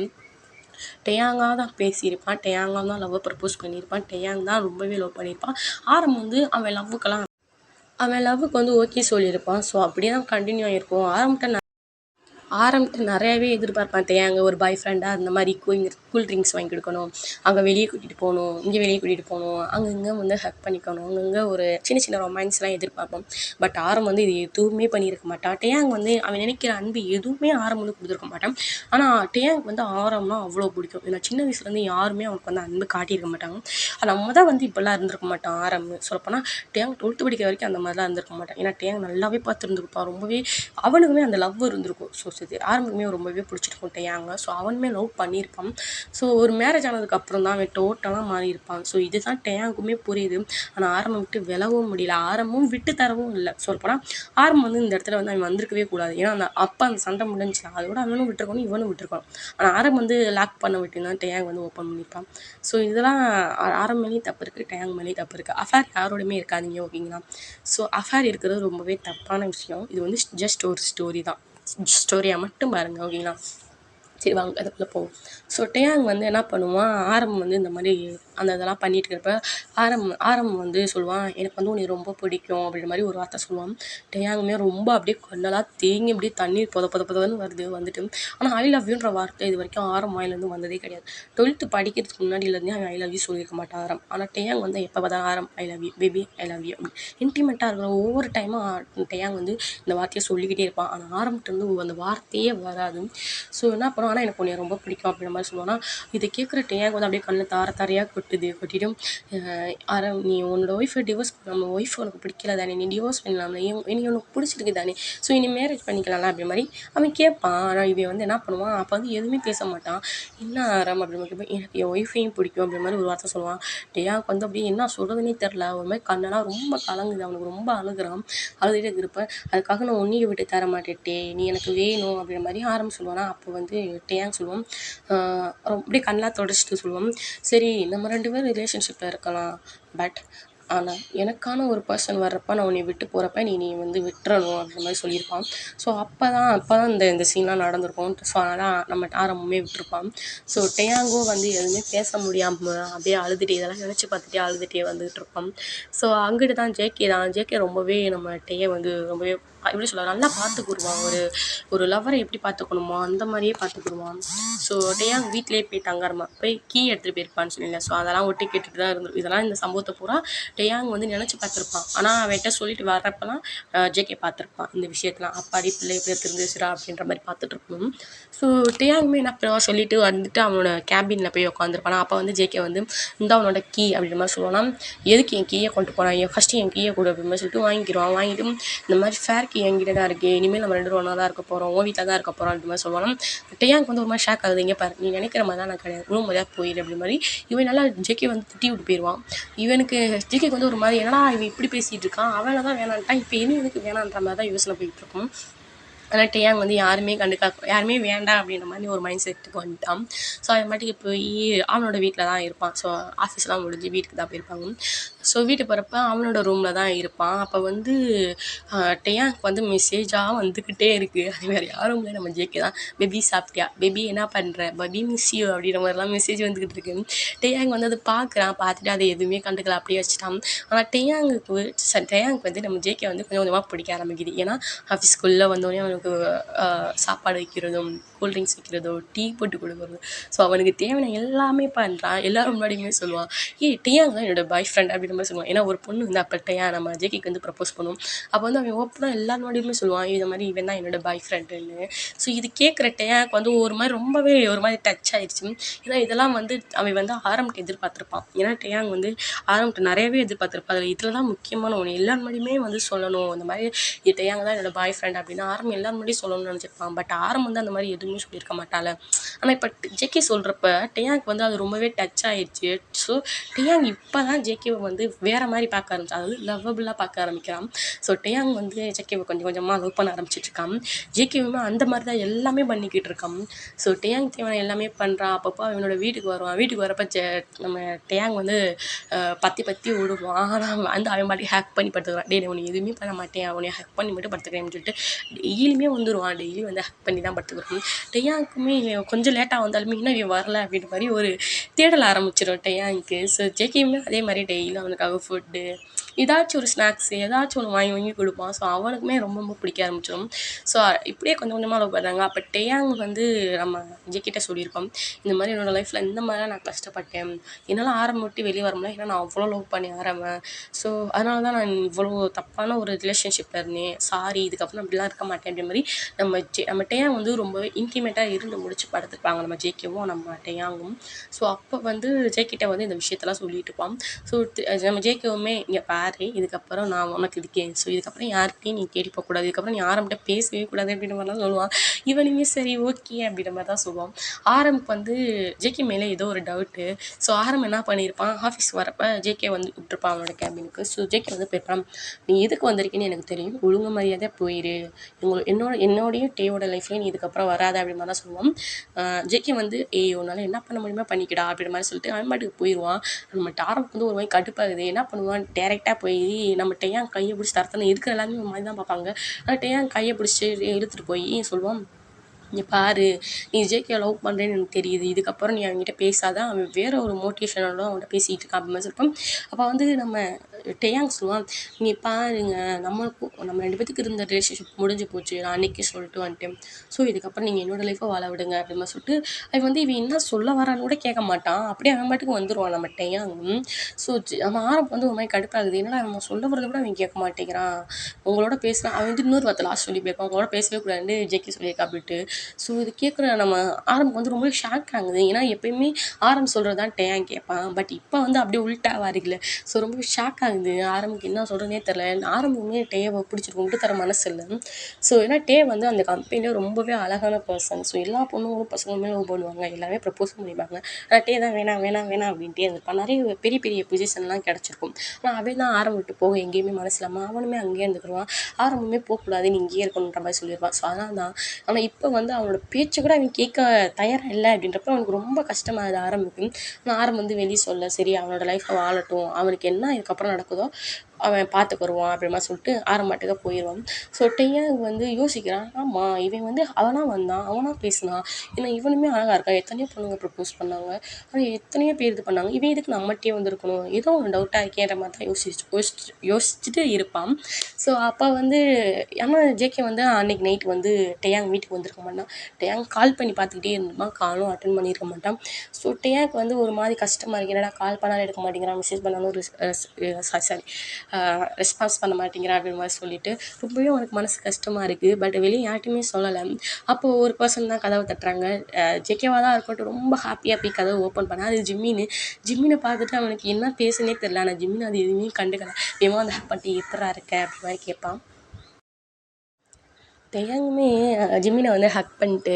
டேயாங்காக தான் பேசியிருப்பான், டேயாங்காக தான் லவ்வை ப்ரப்போஸ் பண்ணியிருப்பான், டேயாங் தான் ரொம்பவே லவ் பண்ணியிருப்பான். ஆரம் வந்து அவன் லவ்வுக்கு வந்து ஓகே சொல்லியிருப்பான். ஸோ அப்படியே தான் கண்டினியூ ஆகிருக்கும். ஆரம்பத்தில் நிறையாவே எதிர்பார்ப்பேன், டேயாங்க ஒரு பாய் ஃப்ரெண்டாக அந்த மாதிரி கூல் ட்ரிங்க்ஸ் வாங்கி கொடுக்கணும், அங்கே வெளியே கூட்டிகிட்டு போகணும், இங்கே வெளியே கூட்டிகிட்டு போகணும், அங்கங்கே வந்து ஹக் பண்ணிக்கணும், அங்கங்கே ஒரு சின்ன சின்ன ரொமான்ஸ்லாம் எதிர்பார்ப்போம். பட் ஆரம் வந்து இது எதுவுமே பண்ணியிருக்க மாட்டான். டேயாங் வந்து அவன் நினைக்கிற அன்பு எதுவுமே ஆரம் வந்து கொடுத்துருக்க மாட்டான். ஆனால் டேயாங் வந்து ஆரம்னா அவ்வளோ பிடிக்கும். ஏன்னா சின்ன வயசுலேருந்து யாருமே அவனுக்கு வந்து அன்பு காட்டியிருக்க மாட்டாங்க. நம்ம தான் வந்து இப்போல்லாம் இருந்திருக்க மாட்டான். ஆரம் சொல்லப்போனால் டேயாங் 12th படிக்கிற வரைக்கும் அந்த மாதிரிலாம் இருந்திருக்க மாட்டான். ஏன்னா டேயாங் நல்லாவே பார்த்துருந்துருப்பான். ரொம்பவே அவனுக்குமே அந்த லவ் இருந்திருக்கும். ஸோ ஆரம்பமே ரொம்பவே பிடிச்சிருக்கும் டேயாங்க. ஸோ அவனுமே லவ் பண்ணியிருப்பான். ஸோ ஒரு மேரேஜ் ஆனதுக்கப்புறம் தான் அவன் டோட்டலாக மாறியிருப்பான். ஸோ இதுதான் டேயாங்குமே புரியுது. ஆனால் ஆரம்பம் விட்டு விலகவும் முடியல, ஆரம்பமும் விட்டு தரவும் இல்லை. சொல்லப்போனால் ஆரம்பம் வந்து இந்த இடத்துல வந்து அவன் வந்திருக்கவே கூடாது. ஏன்னா அந்த சண்டை முடிஞ்சுல அதோட அவனும் விட்டுருக்கணும், இவனும் விட்டுருக்கணும். ஆனால் ஆரம்பம் வந்து லாக் பண்ண விட்டு தான் டேயாங் வந்து ஓப்பன் பண்ணியிருப்பான். ஸோ இதெல்லாம் ஆரம்பம் மேலேயும் தப்பு இருக்குது, டேயாங் மேலேயும் தப்பு இருக்குது. அஃபேர் யாரோடையுமே இருக்காதீங்க, ஓகேங்களா? ஸோ அஃபேர் இருக்கிறது ரொம்பவே தப்பான விஷயம். இது வந்து ஜஸ்ட் ஒரு ஸ்டோரி தான், ஸ்டோரியாக மட்டும் பாருங்கள், ஓகேங்களா? சரி வாங்க அதுக்குள்ளே போவோம். ஸோ டேயாங் வந்து என்ன பண்ணுவான், ஆரம் வந்து இந்த மாதிரி அந்த இதெல்லாம் பண்ணிட்டு இருக்கிறப்ப ஆரம் வந்து சொல்லுவான், எனக்கு வந்து உன்னை ரொம்ப பிடிக்கும் அப்படின்ற மாதிரி ஒரு வார்த்தை சொல்லுவான். டேயாங்குமே ரொம்ப அப்படியே கண்ணெல்லாம் தேங்கி அப்படியே தண்ணீர் பொதன்னு வந்துட்டு. ஆனால் ஐ லவ் யூன்ற வார்த்தை இது வரைக்கும் ஆரம் வாயிலேருந்து வந்ததே கிடையாது. 12th படிக்கிறதுக்கு முன்னாடியிலேருந்தே அவன் ஐ லவ் யூ சொல்லியிருக்க மாட்டான் ஆரம். ஆனால் டேயாங் வந்து எப்போ பார்த்தா ஆரம் I love you baby, I love you அப்படி இன்டிமேட்டாக இருக்கிற ஒவ்வொரு டைமும் டேயாங் வந்து இந்த வார்த்தையை சொல்லிக்கிட்டே இருப்பான். ஆனால் ஆரம்பிட்டு அந்த வார்த்தையே வராது. ஸோ என்ன பண்ணுவான், ஆனால் எனக்கு உன்னை ரொம்ப பிடிக்கும் அப்படின்ற மாதிரி சொல்லுவானா. இதை கேட்குற டேயாங் வந்து அப்படியே கண்ணில் தாரையாக கொட்டிட்டு ஆரம் நீ உன்னோட ஒய்ஃபை டிவோர்ஸ் நம்ம ஒய்ஃப் உனக்கு பிடிக்கல தானே, நீ டிவோர்ஸ் பண்ணலாம்ல, இனி உனக்கு பிடிச்சிருக்கு தானே, ஸோ இனி மேரேஜ் பண்ணிக்கலாம்ல அப்படி மாதிரி அவன் கேட்பான். ஆனால் இவன் வந்து என்ன பண்ணுவான், அப்போ வந்து எதுவுமே பேச மாட்டான். என்ன ஆரம் அப்படின்னு கேட்பேன், எனக்கு என் ஒய்ஃபையும் பிடிக்கும் அப்படி மாதிரி ஒரு வார்த்தை சொல்லுவான். டேயாங் வந்து அப்படியே என்ன சொல்கிறதுனே தெரில, ஒரு மாதிரி கண்ணெல்லாம் ரொம்ப கலங்குது, அவனுக்கு ரொம்ப அழுதுகிட்டே இருப்பேன். அதுக்காக நான் உன்னையை விட்டு தர மாட்டேட்டே, நீ எனக்கு வேணும் அப்படின்ற மாதிரி ஆரம் சொல்லுவானா. அப்போ வந்து டேயாங் சொல்லுவோம், அப்படியே கண்ணெலாம் தொடச்சிட்டு சொல்லுவோம், சரி நம்ம 2 பேரும் ரிலேஷன்ஷிப்பில் இருக்கலாம், பட் ஆனால் எனக்கான ஒரு பர்சன் வர்றப்ப நான் உன்னை விட்டு போகிறப்ப நீ வந்து விட்டுறணும் அப்படின்ற மாதிரி சொல்லியிருப்பான். ஸோ அப்போ தான் இந்த சீன்லாம் நடந்திருக்கும். ஸோ அதனால் நம்ம ஆரம்பமே விட்டுருப்பான். ஸோ டேயாங்கோ வந்து எதுவுமே பேச முடியாமல் அப்படியே அழுதுகிட்டே இதெல்லாம் நினச்சி பார்த்துட்டே அழுதுகிட்டே வந்துகிட்டு இருப்பான். ஸோ அங்கிட்டு தான் ஜேகே ரொம்பவே நம்ம டேயை வந்து ரொம்பவே எப்படி சொல்ல நல்லா பார்த்துக்குருவான். ஒரு லவ்வரை எப்படி பார்த்துக்கணுமோ அந்த மாதிரியே பார்த்துக்குருவான். ஸோ டேயாங் வீட்டிலே போய் தங்காரமா போய் கீ எடுத்துகிட்டு போயிருப்பான்னு சொன்னீங்க. ஸோ அதெல்லாம் ஒட்டி கேட்டுட்டு தான் இருந்துடும். இதெல்லாம் இந்த சம்பவத்தை பூரா டேயாங் வந்து நினச்சி பார்த்துருப்பான். ஆனால் அவன்கிட்ட சொல்லிட்டு வர்றப்பெல்லாம் ஜேகே பார்த்துருப்பான் இந்த விஷயத்தெலாம். அப்பாடி பிள்ளை எப்படி தெரிஞ்சிச்சுரா அப்படின்ற மாதிரி பார்த்துட்ருப்போம். ஸோ டேயாங்குமே என்ன பண்ணுவான், சொல்லிட்டு வந்துட்டு அவனோட கேபினில் போய் உட்காந்துருப்பானா. அப்போ வந்து ஜேகே வந்து இந்த அவனோட கீ அப்படின்ற மாதிரி சொல்லுவானா. எதுக்கு என் கீயை கொண்டு போனான், ஃபஸ்ட்டு என் கீயை கொடு அப்படின்னு சொல்லிட்டு வாங்கிடுவான். வாங்கிட்டு இந்த மாதிரி ஃபேர் கீ என்கிட்ட தான் இருக்குது, இனிமேல் நம்ம 2 பேரும் ஒன்றா தான் இருக்க போகிறோம், உன் வீட்டில் தான் இருக்க போகிறோம் அப்படி மாதிரி சொல்லுவானா. டேயாங்க்கு வந்து ஒரு மாதிரி ஷாக் ஆகுது, இங்கே பாரு நீ நினைக்கிற மாதிரி தான் நான் கிடையாது, ரூம் மதியாக போயிடு அப்படி மாதிரி இவன் நல்லா ஜேகே வந்து திட்டி விட்டு போயிடுவான். இவனுக்கு ஜேகேக்கு வந்து ஒரு மாதிரி என்னடா இவன் இப்படி பேசிகிட்டு இருக்கான், அவனை தான் வேணான்ட்டான், இப்போ இனி எனக்கு வேணான்ற மாதிரி தான் யோசனை போயிட்டு இருக்கும். ஆனால் டேயாங் வந்து யாருமே வேண்டாம் அப்படின்ற மாதிரி ஒரு மைண்ட் செட்டுக்கு வந்துட்டான். ஸோ அவன் மாட்டிக்கு போய் அவனோட வீட்டில் தான் இருப்பான். ஸோ ஆஃபீஸ்லாம் முடிஞ்சு வீட்டுக்கு தான் போயிருப்பாங்க. ஸோ வீட்டுக்கு போகிறப்ப அவனோட ரூமில் தான் இருப்பான். அப்போ வந்து டேயாங்க்கு வந்து மெசேஜாக வந்துக்கிட்டே இருக்குது. அதே மாதிரி யாரும் இல்லை, நம்ம ஜேகே தான். பேபி சாப்பிட்டியா, பேபி என்ன பண்ணுற, பேபி மிஸ் யூ அப்படின்ற மாதிரிலாம் மெசேஜ் வந்துக்கிட்டு இருக்கு. டேயாங் வந்து அதை பார்த்துட்டு அதை எதுவுமே கண்டுக்கல, அப்படியே வச்சுட்டான். ஆனால் டேயாங்க்கு வந்து நம்ம ஜேகே வந்து கொஞ்சம் கொஞ்சமாக பிடிக்க ஆரம்பிக்குது. ஏன்னா ஆஃபீஸ்க்குள்ளே வந்தோடனே அவனுக்கு டேயாங்க்கு சாப்பாடு வைக்கிறதும், கூல்ட்ரிங்க்ஸ் வைக்கிறதோ, டீ போட்டு கொடுக்குறதோ, ஸோ அவனுக்கு தேவையான எல்லாமே பண்ணுறான். எல்லாரும் முன்னாடியுமே சொல்லுவான், ஏய் டேயாங் தான் என்னோட பாய் ஃப்ரெண்ட் அப்படின்ற மாதிரி சொல்லுவான். ஏன்னா ஒரு பொண்ணு வந்து அப்போ டேயா நம்ம ஜேகேக்கு வந்து ப்ரப்போஸ் பண்ணும். அப்போ வந்து அவன் ஓப்பனாக எல்லார் முன்னாடியுமே சொல்லுவான், இது மாதிரி இவன் தான் என்னோட பாய் ஃப்ரெண்டுன்னு. ஸோ இது கேட்குற டேயாங்க்கு வந்து ஒரு மாதிரி ரொம்பவே ஒரு மாதிரி டச் ஆயிடுச்சு. ஏன்னா இதெல்லாம் வந்து அவன் வந்து ஆரம்பிட்டு எதிர்பார்த்துருப்பான். ஏன்னா டேயாங் வந்து ஆரம்பிட்டு நிறையவே எதிர்பார்த்துருப்பான். அதில் இதில் தான் முக்கியமான ஒன்று, எல்லார் முன்னாடியுமே வந்து சொல்லணும், இந்த மாதிரி டேயாங் தான் என்னோட பாய் ஃப்ரெண்ட் அப்படின்னு ஆரம் எல்லார் முன்னாடியும் சொல்லணும்னு நினச்சிருப்பான். பட் ஆரம் வந்து அந்த மாதிரி எதுவுமே சொல்லியிருக்க மாட்டாள். ஆனால் இப்போ ஜேகே சொல்கிறப்ப டேயாங்க்கு வந்து அது ரொம்பவே டச் ஆயிடுச்சு. ஸோ டேயாங் இப்போ தான் ஜேகேவை வந்து வேறு மாதிரி பார்க்க ஆரம்பிச்சான், அதாவது லவ்வபுளாக பார்க்க ஆரம்பிக்கிறான். ஸோ டேயாங் வந்து ஜேகேவை கொஞ்சம் கொஞ்சமாக லவ் பண்ண ஆரம்பிச்சிட்ருக்கான். ஜேகேவுமே அந்த மாதிரி தான் எல்லாமே பண்ணிக்கிட்டு இருக்கான். ஸோ டேயாங் தேவையான எல்லாமே பண்ணுறான். அப்பப்போ அவனோட வீட்டுக்கு வருவான். வீட்டுக்கு வரப்போ நம்ம டேயாங் வந்து பற்றி பற்றி விடுவான். ஆனால் வந்து அவன் பாட்டி ஹேக் பண்ணி படுத்துக்கிறான். டே உன்னை எதுவுமே பண்ண மாட்டேன், அவனை ஹேக் பண்ணி மட்டும் படுத்துக்கிறேன்னு சொல்லிட்டு டெய்லியுமே வந்துடுவான். டெய்லி வந்து ஹேக் பண்ணி தான் படுத்துக்கிறான். டேயாங்க்குமே கொஞ்சம் லேட்டாக வந்தாலுமே இன்னும் இவன் வரல அப்படின்ற மாதிரி ஒரு தேடல் ஆரம்பிச்சிடும் டேயாங்க்கு. ஸோ ஜேகேயுமே அதே மாதிரி டெய்லியும் அவனுக்காக ஃபுட்டு, ஏதாச்சும் ஒரு ஸ்நாக்ஸு, ஏதாச்சும் ஒன்று வாங்கி வாங்கி கொடுப்பான். ஸோ அவனுக்குமே ரொம்ப ரொம்ப பிடிக்க ஆரம்பிச்சிடும். ஸோ இப்படியே கொஞ்சம் கொஞ்சமாக லவ் பண்ணுறாங்க. அப்போ டேயாங் வந்து நம்ம ஜேகிட்ட சொல்லியிருப்பான், இந்த மாதிரி என்னோடய லைஃப்பில் இந்த மாதிரிலாம் நான் கஷ்டப்பட்டேன், என்னால் ஆரம்பம் விட்டு வெளியே வர முடியல, ஏன்னா நான் அவ்வளோ லவ் பண்ணி ஆரம்பேன். ஸோ அதனால தான் நான் இவ்வளோ தப்பான ஒரு ரிலேஷன்ஷிப்பில் இருந்தேன். சாரி, இதுக்கப்புறம் அப்படிலாம் இருக்க மாட்டேன் அப்படின்ற மாதிரி நம்ம டேயாங் வந்து ரொம்பவே இன்டிமேட்டாக இருந்து முடிச்சு படுத்துருப்பாங்க, நம்ம ஜேகேவும் நம்ம டேயாங்கும். ஸோ அப்போ வந்து ஜேகிட்ட வந்து இந்த விஷயத்தெல்லாம் சொல்லிட்டு இருப்பான். ஸோ நம்ம ஜேகேவுமே இங்கே பாரு, இதுக்கப்புறம் நான் உனக்கு இருக்கேன், ஸோ இதுக்கப்புறம் யார்கிட்டையும் நீ தேடி போகக்கூடாது, இதுக்கப்புறம் நீ ஆரம்பிட்ட பேசவே கூடாது அப்படின்ற மாதிரிலாம் சொல்லுவான். இவனுமே சரி ஓகே அப்படின்ற மாதிரி தான் சொல்லுவான். ஆரம்புக்கு வந்து ஜேகே மேலே ஏதோ ஒரு டவுட்டு. ஸோ ஆரம் என்ன பண்ணியிருப்பான், ஆஃபீஸ் வரப்போ ஜேகே வந்து விட்டுருப்பான் அவனோட கேபினுக்கு. ஸோ ஜேகே வந்து போயிருப்பான், நீ எதுக்கு வந்திருக்கேன்னு எனக்கு தெரியும், ஒழுங்கு மரியாதையாக போயிரு, என்னோடையும் டேயோட லைஃப்லேயும் நீ இதுக்கப்புறம் வராத அப்படின்ற மாதிரி தான் சொல்லுவான். ஜேகே வந்து உன்னால் என்ன பண்ண முடியுமா பண்ணிக்கிடா அப்படின்ற மாதிரி சொல்லிட்டு அவன் பாட்டுக்கு போயிடுவான். நம்ம ஆரம்புக்கு வந்து ஒரு மாதிரி கடுப்பாகுது. என்ன பண்ணுவான், டேரெக்டாக போய் நம்ம டேயாங் கையை பிடிச்சி தரத்தனை இருக்கிற எல்லாருமே ஒரு மாதிரி தான் பார்ப்பாங்க. ஆனால் டேயாங் கையை பிடிச்சி இழுத்துட்டு போய் சொல்லுவான், இங்கே பாரு, நீ ஜேகே லவ் பண்ணுறேன்னு எனக்கு தெரியுது, இதுக்கப்புறம் நீ அவங்ககிட்ட பேசாதான், அவன் வேறு ஒரு மோட்டிவேஷனோட அவன்கிட்ட பேசிகிட்டு இருக்கான் அப்படின்னு மாதிரி சொல்லிப்பான். அப்போ வந்து நம்ம டேயாங் சொல்லுவான், நீ பாருங்க, நம்ம 2 பேத்துக்கு இருந்த ரிலேஷன்ஷிப் முடிஞ்சு போச்சு, நான் அன்றைக்கே சொல்லிட்டு வந்துட்டேன், ஸோ இதுக்கப்புறம் நீங்கள் என்னோடய லைஃப்பை வாழ விடுங்க அப்படின்னு சொல்லிட்டு அவன் வந்து இவன் என்ன சொல்ல வரான்னு கூட கேட்க மாட்டான். அப்படியே அவன் பாட்டுக்கு வந்துடுவான் நம்ம டேயாங். ஸோ நம்ம ஆரம்பம் வந்து ஒரு மாதிரி கடுப்பாகுது, என்னடா நம்ம சொல்ல வரதை கூட அவன் கேட்க மாட்டேங்கிறான், உங்களோட பேசுகிறான். அவன் வந்து இன்னொரு வார்த்தை லாஸ்ட் சொல்லி போயிருப்பான், உங்களோட பேசவே கூடாதுன்னு ஜேகே சொல்லியிருக்கா அப்படின்ட்டு. ஸோ இது கேட்குற நம்ம ஆரம்புக்கு வந்து ரொம்ப ஷாக் ஆகுது. ஏன்னா எப்பயுமே ஆரம் சொல்கிறது தான் டேயாங் கேட்பான். பட் இப்போ வந்து அப்படியே உள்ட்டாவா இருக்குல்ல. ஸோ ரொம்ப ஷாக் ஆகுது. ஆரம்புக்கு என்ன சொல்கிறதுனே தெரில. ஆரம்பமே டேவை பிடிச்சிருக்கும், விட்டு தர மனசு இல்லை. ஸோ ஏன்னா டே வந்து அந்த கம்பெனியில் ரொம்பவே அழகான பர்சன். ஸோ எல்லா பொண்ணுங்களும் பசங்களுமே லவ் பண்ணுவாங்க, எல்லாமே ப்ரப்போஸும் பண்ணிப்பாங்க. ஆனால் டே தான் வேணாம் வேணாம் வேணாம் அப்படின்ட்டே இருந்திருப்பான். நிறைய பெரிய பெரிய பொசிஷன்லாம் கிடச்சிருக்கும். ஆனால் அவன் தான் ஆரம் விட்டு போக எங்கேயுமே மனசு இல்லாமல் அவனுமே அங்கேயே இருந்துக்கிடுவான். ஆரம்பமே போகக்கூடாது, நீ இங்கேயே இருக்கணுன்ற மாதிரி சொல்லிடுவான். ஸோ அதனால தான். ஆனால் இப்போ வந்து அவனோட பேச்சு கூட அவன் கேட்க தயாராக இல்லை அப்படின்றப்ப அவனுக்கு ரொம்ப கஷ்டமாகுது ஆரம்புக்கு. ஆனால் ஆரம் வந்து வெளியே சொல்ல, சரி அவனோட லைஃப்பை வாழட்டும், அவனுக்கு என்ன இதுக்கப்புறம் நடக்குதோ அவன் பார்த்துக்குருவான் அப்படிமா சொல்லிட்டு ஆரம்பாட்டுக்கு போயிடுவான். ஸோ டேயாங் வந்து யோசிக்கிறான், ஆமாம் இவன் வந்து அவனாக வந்தான், அவனாக பேசினான், ஏன்னா இவனுமே அழகாக இருக்கான், எத்தனையோ பொண்ணுங்க ப்ரப்போஸ் பண்ணாங்க, ஆனால் எத்தனையோ பேர் இது பண்ணாங்க, இவன் எதுக்கு நம்மகிட்டே வந்திருக்கணும், ஏதோ ஒன்று டவுட்டாக இருக்கேன்ற மாதிரி தான் யோசிச்சுட்டு இருப்பான். ஸோ அப்போ வந்து ஆனால் ஜேகே வந்து அன்றைக்கி நைட் வந்து டேயாங் வீட்டுக்கு வந்திருக்க மாட்டான். டேயாங் கால் பண்ணி பார்த்துக்கிட்டே இருந்திருப்பான், காலும் அட்டன் பண்ணியிருக்க மாட்டான். ஸோ டேயாங்க்கு வந்து ஒரு மாதிரி கஷ்டமாக இருக்கு, என்னடா கால் பண்ணாலும் எடுக்க மாட்டேங்கிறான், மெசேஜ் பண்ணாலும் சாரி ரெஸ்பான்ஸ் பண்ண மாட்டேங்கிறான் அப்படின்ற மாதிரி சொல்லிட்டு ரொம்பவே அவனுக்கு மனசு கஷ்டமாக இருக்குது. பட் வெளியே யார்ட்டையுமே சொல்லலை. அப்போது ஒரு பர்சன் தான் கதவை தட்டுறாங்க. ஜேகேவாக தான் இருக்கட்டும், ரொம்ப ஹாப்பியாக போய் கதவை ஓப்பன் பண்ணால் அது ஜிம்மினை பார்த்துட்டு அவனுக்கு என்ன பேசுனே தெரில. ஆனால் ஜிம்மின் அது எதுவுமே கண்டுக்கல. வேமா அந்த ஹேப் பண்ணிட்டு எப்படா இருக்க அப்படி மாதிரி கேட்பான். டேயாங்குமே ஜிம்மினை வந்து ஹக் பண்ணிட்டு,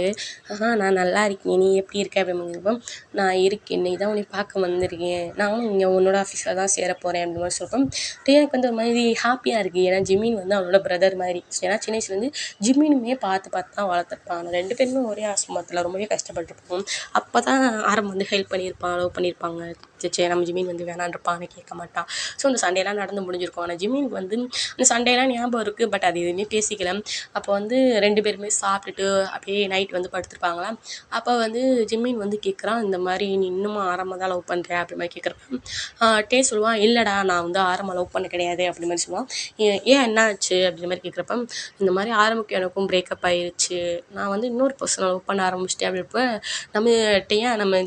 நான் நல்லா இருக்கேன், நீ எப்படி இருக்க அப்படின்னு, நான் இருக்கேன், நீ தான் உன்னை பார்க்க வந்திருக்கேன், நானும் இங்கே உன்னோட ஆஃபீஸில் தான் சேர போகிறேன் அப்படின்னு மாதிரி சொல்லுவேன். டேயாங்க்கு வந்து ஒரு மாதிரி ஹாப்பியாக இருக்குது. ஏன்னா ஜிம்மின் வந்து அவனோட பிரதர் மாதிரி. ஏன்னா சின்ன வயசுலேருந்து ஜிம்மினுமே பார்த்து தான் வளர்த்துருப்பான். ஆனால் 2 பேருமே ஒரே ஆசிரமத்தில் ரொம்பவே கஷ்டப்பட்டுருப்போம். அப்போ தான் ஆரம் வந்து ஹெல்ப் பண்ணியிருப்பான், லவ் பண்ணியிருப்பாங்க. சே நம்ம ஜிமின் வந்து வேணான்றப்பான்னு கேட்க மாட்டான். ஸோ அந்த சண்டையெல்லாம் நடந்து முடிஞ்சிருக்கும். ஆனால் ஜிமினுக்கு வந்து அந்த சண்டையெல்லாம் ஞாபகம் இருக்குது. பட் அது எதுவுமே பேசிக்கல. அப்போ வந்து 2 பேருமே சாப்பிட்டுட்டு அப்படியே நைட் வந்து படுத்துருப்பாங்களா. அப்போ வந்து ஜிமின் வந்து கேட்குறான், இந்த மாதிரி நீ இன்னும் ஆரம்பம் தான் லவ் பண்ணுறியா அப்படி மாதிரி கேட்குறப்ப டே சொல்லுவான், இல்லைடா நான் வந்து ஆரம்பம் லவ் பண்ண கிடையாது அப்படி மாதிரி சொல்லுவான். ஏன் என்ன ஆச்சு அப்படின்ற மாதிரி கேட்குறப்ப இந்த மாதிரி ஆரம்பிக்கும் எனக்கும் பிரேக்கப் ஆயிடுச்சு, நான் வந்து இன்னொரு பர்சனை லவ் பண்ண ஆரம்பிச்சிட்டேன் அப்படின்றப்ப நம்ம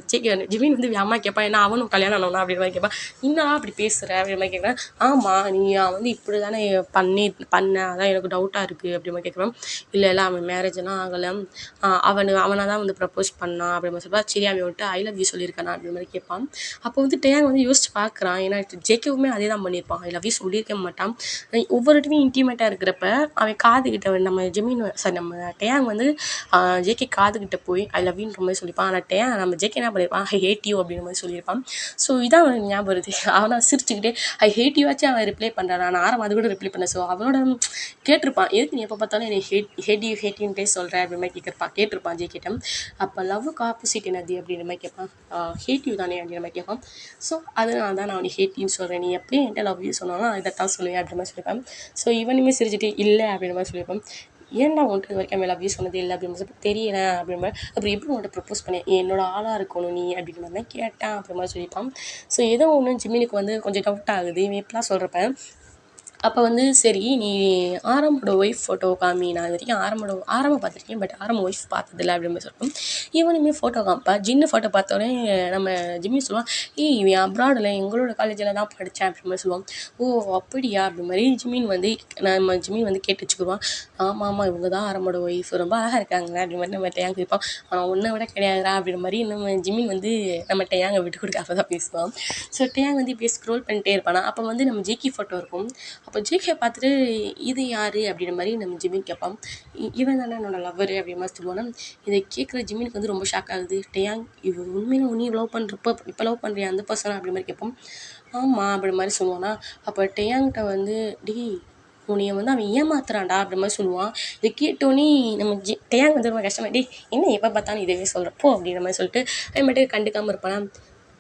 ஜிமின் வந்து அம்மா கேட்பான், ஏன்னா அவனும் கல்யாணம் ஆனவனா அப்படின்ற மாதிரி கேட்பான். என்னடா அப்படி பேசுகிற அப்படின்ற மாதிரி கேட்குறேன். ஆமாம் நீ வந்து இப்படி தானே பண்ண அதான் எனக்கு டவுட்டாக இருக்குது அப்படி மாதிரி கேட்குறேன். இல்லை அவன் மேரேஜெல்லாம் ஆகலை, அவனை தான் வந்து ப்ரப்போஸ் பண்ணான் அப்படி மாதிரி சொல்லுவா. சரி அவன் வந்துட்டு ஐ லவ் யூ சொல்லியிருக்கானா அப்படி மாதிரி கேட்பான். அப்போ வந்து டேங் வந்து யோசிச்சு பார்க்குறான், ஏன்னா ஜேகேவுமே அதே தான் பண்ணியிருப்பான், ஐ லவ் யூ சொல்லியிருக்க மாட்டான். ஒவ்வொரு டைமும் இன்டிமேட்டாக இருக்கிறப்ப அவன் காதுகிட்ட நம்ம ஜெமின் சாரி நம்ம டேங் வந்து ஜேகே காதுகிட்ட போய் ஐ லவ் யூன்ற மாதிரி சொல்லியிருப்பான். ஆனால் டேங் நம்ம ஜேகே என்ன பண்ணியிருப்பான், ஐ ஹேட் யூ அப்படின்ற மாதிரி சொல்லியிருப்பான். ஸோ இதான் அவனுக்கு ஞாபகம் வருது. அவனை சிரிச்சுக்கிட்டே ஐ ஹேட் யூ ஆச்சு அவன் ரிப்ளை பண்ணுறான், நான் ஆரம்பம் அது கூட ரிப்ளை பண்ணேன். ஸோ அவனோட கேட்டிருப்பான், எதுக்கு நீ எப்போ பார்த்தாலும் என்னை ஹேட் யூன்ட்டே சொல்கிறேன் அப்படி மாதிரி கேட்டிருப்பான் ஜேகேட்டம். அப்போ லவ்வுக்கு ஆப்போசிட் என்னது அப்படின்ற மாதிரி கேட்பான். ஹேட் யூ தானே அப்படின்ற மாதிரி கேட்பான். ஸோ அதனால தான் நான் அவனை ஹேட் யூன்னு சொல்கிறேன், நீ எப்படியும் என்கிட்ட லவ் யூ சொன்னாலும் இதைத்தான் சொல்லுவேன் அப்படின்ற மாதிரி சொல்லியிருப்பான். ஸோ இவனுமே சிரிச்சுட்டு இல்லை அப்படின்ற மாதிரி சொல்லியிருப்பான். ஏன்டா உன்ட்டு வரைக்கும் அவன் லவ் யூ சொன்னது இல்லை அப்படின்னு சொல்லி தெரியல அப்படின்ற மாதிரி. அப்புறம் எப்படி உன்ட்ட ப்ரப்போஸ் பண்ணேன், என்னோட ஆளாக இருக்கணும் நீ அப்படின்ற மாதிரி தான் கேட்டேன் அப்படி மாதிரி சொல்லியிருப்பான். ஸோ ஏதோ ஒன்று ஜிமினுக்கு வந்து கொஞ்சம் டவுட் ஆகுது இவன் இப்படிலாம் சொல்கிறப்ப. அப்போ வந்து சரி நீ ஆரம்போட ஒய்ஃப் ஃபோட்டோ காமி, நான் இது வரைக்கும் ஆரம்பம் பார்த்துருக்கேன் பட் ஆரம்ப ஒய்ஃப் பார்த்ததில்ல அப்படின்னு சொல்லிட்டோம். இவனுமே ஃபோட்டோ காமிப்பா. ஜின்னு ஃபோட்டோ பார்த்தோன்னே நம்ம ஜிம்மி சொல்லுவான், இவன் அப்ராடில் எங்களோட காலேஜில் தான் படித்தேன் அப்படின்னு மாதிரி சொல்லுவான். ஓ அப்படியா அப்படி மாதிரி நம்ம ஜிமின் வந்து கேட்டு வச்சுக்குவான். ஆமாம் இவங்க தான் ஆரம்போட ஒய்ஃப், ரொம்ப அழகாக இருக்காங்க அப்படி மாதிரி நம்ம டேங்க் கேட்பான். ஆனால் ஒன்றை விட கிடையாதுரா அப்படின்ற மாதிரி நம்ம ஜிமின் வந்து நம்ம டேங்கை விட்டு கொடுக்காம தான் பேசுவான். ஸோ டேங் வந்து இப்படியே ஸ்க்ரோல் பண்ணிட்டே இருப்பானா. அப்போ வந்து நம்ம ஜேகே ஃபோட்டோ இருக்கும். அப்போ ஜேகே பார்த்துட்டு இது யார் அப்படின்ற மாதிரி நம்ம ஜிமின் கேட்பான். இவன் தானே என்னோட லவ்வரு அப்படின்ற மாதிரி சொல்லுவானா. இதை கேட்குற ஜிமினுக்கு வந்து ரொம்ப ஷாக் ஆகுது. டேங் இவன் உண்மையில நீ லவ் பண்ணுறப்போ இப்போ லவ் பண்ணுறியா அந்த பர்சன் அப்படி மாதிரி கேட்பான். ஆமாம் அப்படி மாதிரி சொல்லுவானா. அப்போ டேங்கிட்ட வந்து உன்னைய வந்து அவன் ஏமாத்துறான்டா அப்படி மாதிரி சொல்லுவான். இதை கேட்டோன்னே நம்ம டேங் வந்து ரொம்ப கஷ்டமா, என்ன எப்போ பார்த்தாலும் இதவே சொல்கிறப்போ அப்படின்ற மாதிரி சொல்லிட்டு அவன் மட்டும் கண்டுக்காமல் இருப்பானா.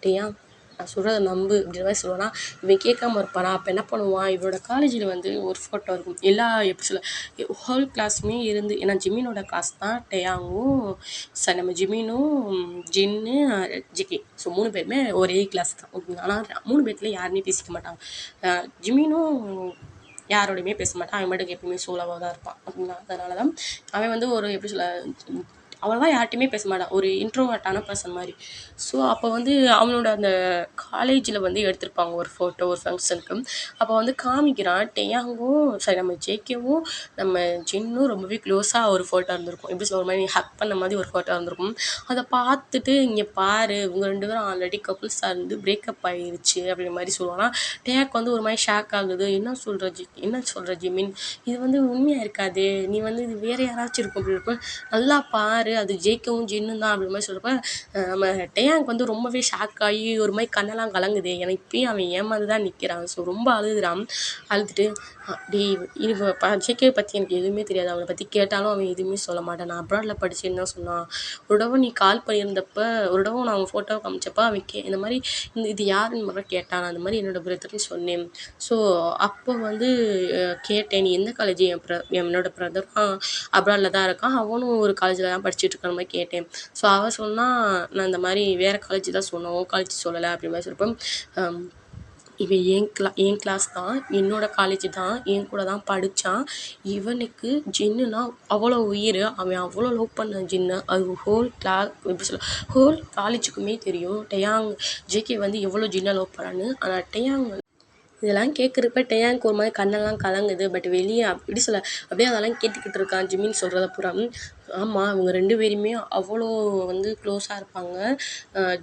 டேங் நான் சொல்கிறத நம்பு அப்படின்ற மாதிரி சொல்லுவானா. இவன் கேட்காம இருப்பானா. அப்போ என்ன பண்ணுவான், இவனோட காலேஜில் வந்து ஒரு ஃபோட்டோ இருக்கும். எல்லா எப்படி சொல்ல ஹோல் கிளாஸுமே இருந்து, ஏன்னா ஜிமினோட கிளாஸ் தான் டேயாங்கும் நம்ம ஜிமினும் ஜின்னு ஜிகே. ஸோ 3 பேருமே ஒரே கிளாஸ் தான் ஓகேங்களா. ஆனால் 3 பேர்த்துல யாருமே பேசிக்க மாட்டாங்க. ஜிமினும் யாரோடையுமே பேச மாட்டான், அவன் மட்டும் எப்பயுமே சோலோவாக தான் இருப்பான் ஓகேங்களா. அதனால தான் அவன் வந்து ஒரு எப்படி சொல்ல அவ்வளோவா யார்ட்டையுமே பேச மாட்டான், ஒரு இன்ட்ரோவர்ட்டான பர்சன் மாதிரி. ஸோ அப்போ வந்து அவனோட அந்த காலேஜில் வந்து எடுத்திருப்பாங்க ஒரு ஃபோட்டோ ஒரு ஃபங்க்ஷனுக்கு. அப்போ வந்து காமிக்கிறான் டேயாங்கும் நம்ம ஜேகேவும் நம்ம ஜின்னும் ரொம்பவே க்ளோஸாக ஒரு ஃபோட்டோ இருந்திருக்கும். எப்படி சொல்ல ஒரு மாதிரி ஹக் பண்ண மாதிரி ஒரு ஃபோட்டோ இருந்திருக்கும். அதை பார்த்துட்டு இங்கே பாரு இவங்க 2 பேரும் ஆல்ரெடி கப்புள்ஸாக இருந்து பிரேக்கப் ஆகிருச்சு அப்படின்ற மாதிரி சொல்லுவானா. டேயாக்கு வந்து ஒரு மாதிரி ஷாக் ஆகுது. என்ன சொல்கிற ஜிமின், இது வந்து உண்மையாக இருக்காது, நீ வந்து இது வேறு யாராச்சும் இருக்கும் அப்படி இருப்ப, நல்லா பாரு அது ஜேகேவும் ஜின்னும் தான் அப்படி மாதிரி சொல்கிறப்ப நம்ம டேயாங்க் வந்து ரொம்பவே ஷாக் ஆகி ஒரு மாதிரி கண்ணெல்லாம் கலங்குது. ஏன்னா இப்பயும் அவன் ஏமாந்து தான் நிற்கிறான். ஸோ ரொம்ப அழுதுட்டு இது ஜேகே பற்றி எனக்கு எதுவுமே தெரியாது, அவனை பற்றி கேட்டாலும் அவன் எதுவுமே சொல்ல மாட்டான், நான் அப்ராடில் படிச்சேன்னு தான் சொன்னான். ஒரு தடவை நீ கால் பண்ணியிருந்தப்ப ஒரு தடவை நான் அவன் ஃபோட்டோ காமிச்சப்போ அவன் இந்த மாதிரி இது யாருன்னு மாதிரி கேட்டான். அந்த மாதிரி என்னோடய பிரதர்னு சொன்னேன். ஸோ அப்போ வந்து கேட்டேன் நீ எந்த காலேஜ், என்னோட பிரதரும் அப்ராடில் தான் இருக்கான், அவனும் ஒரு காலேஜில் தான் படிச்சுட்டு இருக்கிற மாதிரி கேட்டேன். ஸோ அவன் சொன்னால் நான் இந்த மாதிரி வேறு காலேஜ் தான் சொன்னேன், உன் காலேஜ் சொல்லலை அப்படி மாதிரி சொல்லிப்போ இவன் என் கிளாஸ் தான், என்னோட காலேஜ் தான், என் கூட தான் படித்தான். இவனுக்கு ஜின்னுனா அவ்வளோ உயிர், அவன் அவ்வளோ லவ் பண்ண ஜின்னு அது ஹோல் காலேஜுக்குமே தெரியும் டேயாங் ஜேகே வந்து எவ்வளோ ஜின்னை லவ் பண்ணான்னு. ஆனால் டேயாங் இதெல்லாம் கேட்குறப்ப டேயாங்க்கு ஒரு மாதிரி கண்ணெல்லாம் கலங்குது. பட் வெளியே அப்படி சொல்ல அப்படியே அதெல்லாம் கேட்டுக்கிட்டு இருக்கான் ஜிமின் சொல்கிறத பூரா. ஆமாம் இவங்க 2 பேருமே அவ்வளோ வந்து க்ளோஸாக இருப்பாங்க.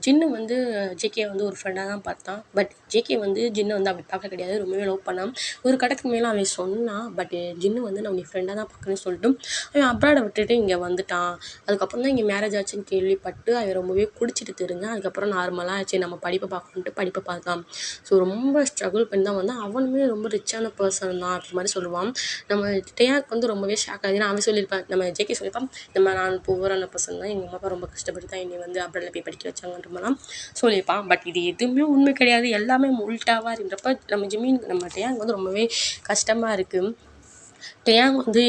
ஜின்னு வந்து ஜேகே வந்து ஒரு ஃப்ரெண்டாக தான் பார்த்தான். பட் ஜேகே வந்து ஜின்னை வந்து அப்படி பார்க்க கிடையாது, ரொம்பவே லவ் பண்ணான். ஒரு கட்டத்துக்கு மேலே அவன் சொன்னான். பட் ஜின்னு வந்து நான் உன்னை ஃப்ரெண்டாக தான் பார்க்கணும்னு சொல்லிட்டு அவன் அப்ராடை விட்டுட்டு இங்கே வந்துட்டான். அதுக்கப்புறம் தான் இங்கே மேரேஜ் ஆச்சுன்னு கேள்விப்பட்டு அவன் ரொம்பவே குடிச்சிட்டு தெரிஞ்சான். அதுக்கப்புறம் நார்மலாக ஆச்சு நம்ம படிப்பை பார்க்கணுன்ட்டு படிப்பை பார்த்தான். ஸோ ரொம்ப ஸ்ட்ரகிள் பண்ணி தான் வந்தான். அவனுமே ரொம்ப ரிச்சான பர்சன் தான் அப்படி மாதிரி சொல்லுவான். நம்ம டேயாங்க் வந்து ரொம்பவே ஷாக் ஆகுது. அவன் சொல்லியிருப்பான், நம்ம ஜேகே சொல்லியிருப்பான், இந்த மாதிரி நான் போகிற பசங்க தான் எங்கள் அம்மா அப்பா ரொம்ப கஷ்டப்பட்டு தான் என்னை வந்து அப்ராடில் போய் படிக்க வச்சாங்கன்ற மாதிரிலாம் சொல்லியிருப்பான். பட் இது எதுவுமே உண்மை கிடையாது, எல்லாமே உல்டாவாக இருந்தப்போ நம்ம ஜிம்மின் நம்ம டேயாங் வந்து ரொம்பவே கஷ்டமாக இருக்குது. டேயாங் வந்து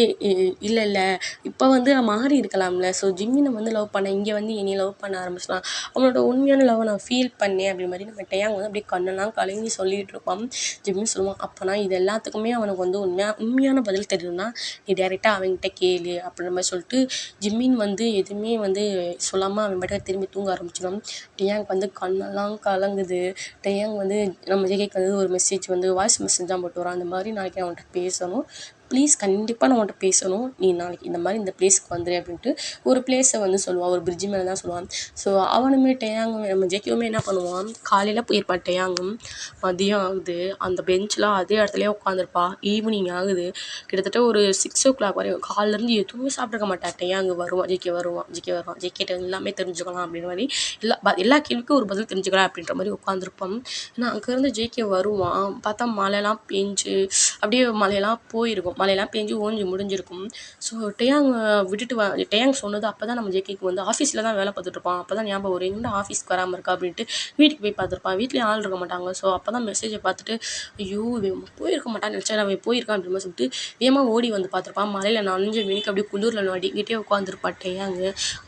இல்லை இல்லை இப்போ வந்து மாறி இருக்கலாம்ல. ஸோ ஜிம்மினை வந்து லவ் பண்ண இங்கே வந்து என்னை லவ் பண்ண ஆரம்பிச்சிட்டான், அவனோட உண்மையான லவ் நான் ஃபீல் பண்ணேன் அப்படி மாதிரி நம்ம டேயாங் வந்து அப்படியே கண்ணெல்லாம் கலங்கி சொல்லிகிட்டு இருப்பான். ஜிம்மின் சொல்லுவான், அப்போனா இது எல்லாத்துக்குமே அவனுக்கு வந்து உண்மையான பதில் தெரியும்னா நீ டேரெக்டாக அவன்கிட்ட கேளு அப்படின்ற மாதிரி சொல்லிட்டு ஜிம்மின் வந்து எதுவுமே வந்து சொல்லாமல் அவன் பாட்டுக்கு திரும்பி தூங்க ஆரம்பிச்சிடும். டேயாங் வந்து கண்ணெல்லாம் கலங்குது. டேயாங் வந்து நம்ம ஜேகேக்கு வந்து ஒரு மெசேஜ் வந்து வாய்ஸ் மெசேஜ் தான் போட்டு வரான், அந்த மாதிரி நாளைக்கு நான் அவன்கிட்ட பேசணும், ப்ளீஸ் கண்டிப்பாக நான் உன்கிட்ட பேசணும், நீ நாளைக்கு இந்த மாதிரி இந்த பிளேஸ்க்கு வந்துடு அப்படின்ட்டு ஒரு பிளேஸை வந்து சொல்லுவான், ஒரு பிரிட்ஜு மேலே தான் சொல்லுவான். ஸோ அவனுமே டேயாங்கும் நம்ம ஜேகேவுமே என்ன பண்ணுவான், காலையில் போயிருப்பான் டேயாங்கும், மதியம் ஆகுது, அந்த பெஞ்சில் அதே இடத்துலையே உட்காந்துருப்பா, ஈவினிங் ஆகுது, கிட்டத்தட்ட ஒரு 6 o'clock வரையும் காலிலேருந்து எதுவுமே சாப்பிட்ருக்க மாட்டா டேயாங். வருவான் ஜேகே வருவான் ஜேகேட்ட எல்லாமே தெரிஞ்சுக்கலாம் அப்படின்ற மாதிரி எல்லா கேள்விக்கும் ஒரு பதில் தெரிஞ்சுக்கலாம் அப்படின்ற மாதிரி உட்காந்துருப்பான். ஏன்னா அங்கேருந்து ஜேகே வருவான், பார்த்தா மழைலாம் பெஞ்சு அப்படியே மழையெல்லாம் போயிருக்கும், மழையெல்லாம் பெஞ்சு ஓஞ்சி முடிஞ்சிருக்கும். ஸோ டேயாங் விட்டுட்டு டேயாங் சொன்னது அப்போ தான் நம்ம ஜேகேக்கு வந்து ஆஃபீஸில் தான் வேலை பார்த்துட்ருப்பான். அப்போ தான் ஞாபகம் ஒரு என்னடா ஆஃபீஸ்க்கு வராமல் இருக்கா அப்படின்ட்டு வீட்டுக்கு போய் பார்த்துருப்பான். வீட்லேயும் ஆள் இருக்க மாட்டாங்க. ஸோ அப்போ தான் மெசேஜை பார்த்துட்டு ஐயோ போயிருக்க மாட்டான்னு நினச்சா அவன் போயிருக்கான் அப்படின்னு சொல்லிட்டு வேகமாக ஓடி வந்து பார்த்துருப்பான். மழையில் நனைஞ்ச மீனுக்கு அப்படியே குளிரில் நடிக்கிட்டே உட்காந்துருப்பா டேயாங்.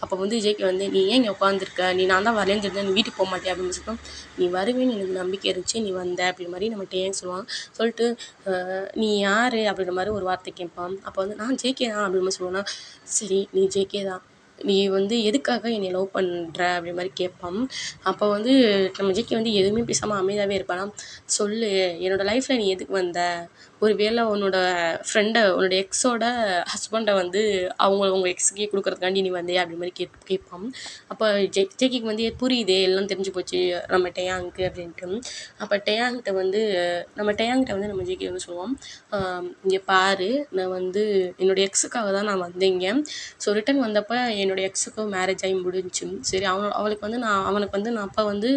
அப்போ வந்து ஜேகே வந்து நீ ஏன் இங்கே உட்காந்துருக்க, நான் தான் வரலேன்னு தெரிஞ்சேன், நீ வீட்டுக்கு போக மாட்டேன் அப்படின்னு சொல்லிட்டு நீ வருவேன்னு எனக்கு நம்பிக்கை இருந்துச்சு, நீ வந்த அப்படின்ற மாதிரி நம்ம டேயாங் சொல்லுவான். சொல்லிட்டு நீ யார் அப்படின்ற மாதிரி ஒரு வார்த்தை கேட்பான். அப்போ வந்து நான் ஜேகே தான் அப்படின்னு சொல்லுவேன்னா, சரி நீ ஜேகே தான், நீ வந்து எதுக்காக என்னை லவ் பண்ணுற அப்படி மாதிரி கேட்பான். அப்போ வந்து நம்ம ஜேகே வந்து எதுவுமே பேசாமல் அமைதியாகவே இருப்பானா. சொல்லு, என்னோடய லைஃப்பில் நீ எதுக்கு வந்த, ஒரு வேளை உன்னோட ஃப்ரெண்டை உன்னோட எக்ஸோட ஹஸ்பண்டை வந்து உங்கள் எக்ஸுக்கே கொடுக்குறதுக்காண்டி நீ வந்தே அப்படி மாதிரி கேட்பான். அப்போ ஜேகேக்கு வந்து புரியுதே எல்லாம் தெரிஞ்சு போச்சு நம்ம டேயாங்க்கு அப்படின்ட்டு. அப்போ டேயாங்கிட்ட வந்து நம்ம ஜேகே வந்து சொல்லுவோம், இங்கே பாரு, நான் வந்து என்னோடய எக்ஸுக்காக தான் நான் வந்தேங்க. ஸோ ரிட்டன் வந்தப்போ என்னோடய எக்ஸுக்கும் மேரேஜ் ஆகி முடிஞ்சு. சரி அவனுக்கு வந்து நான் அப்போ வந்து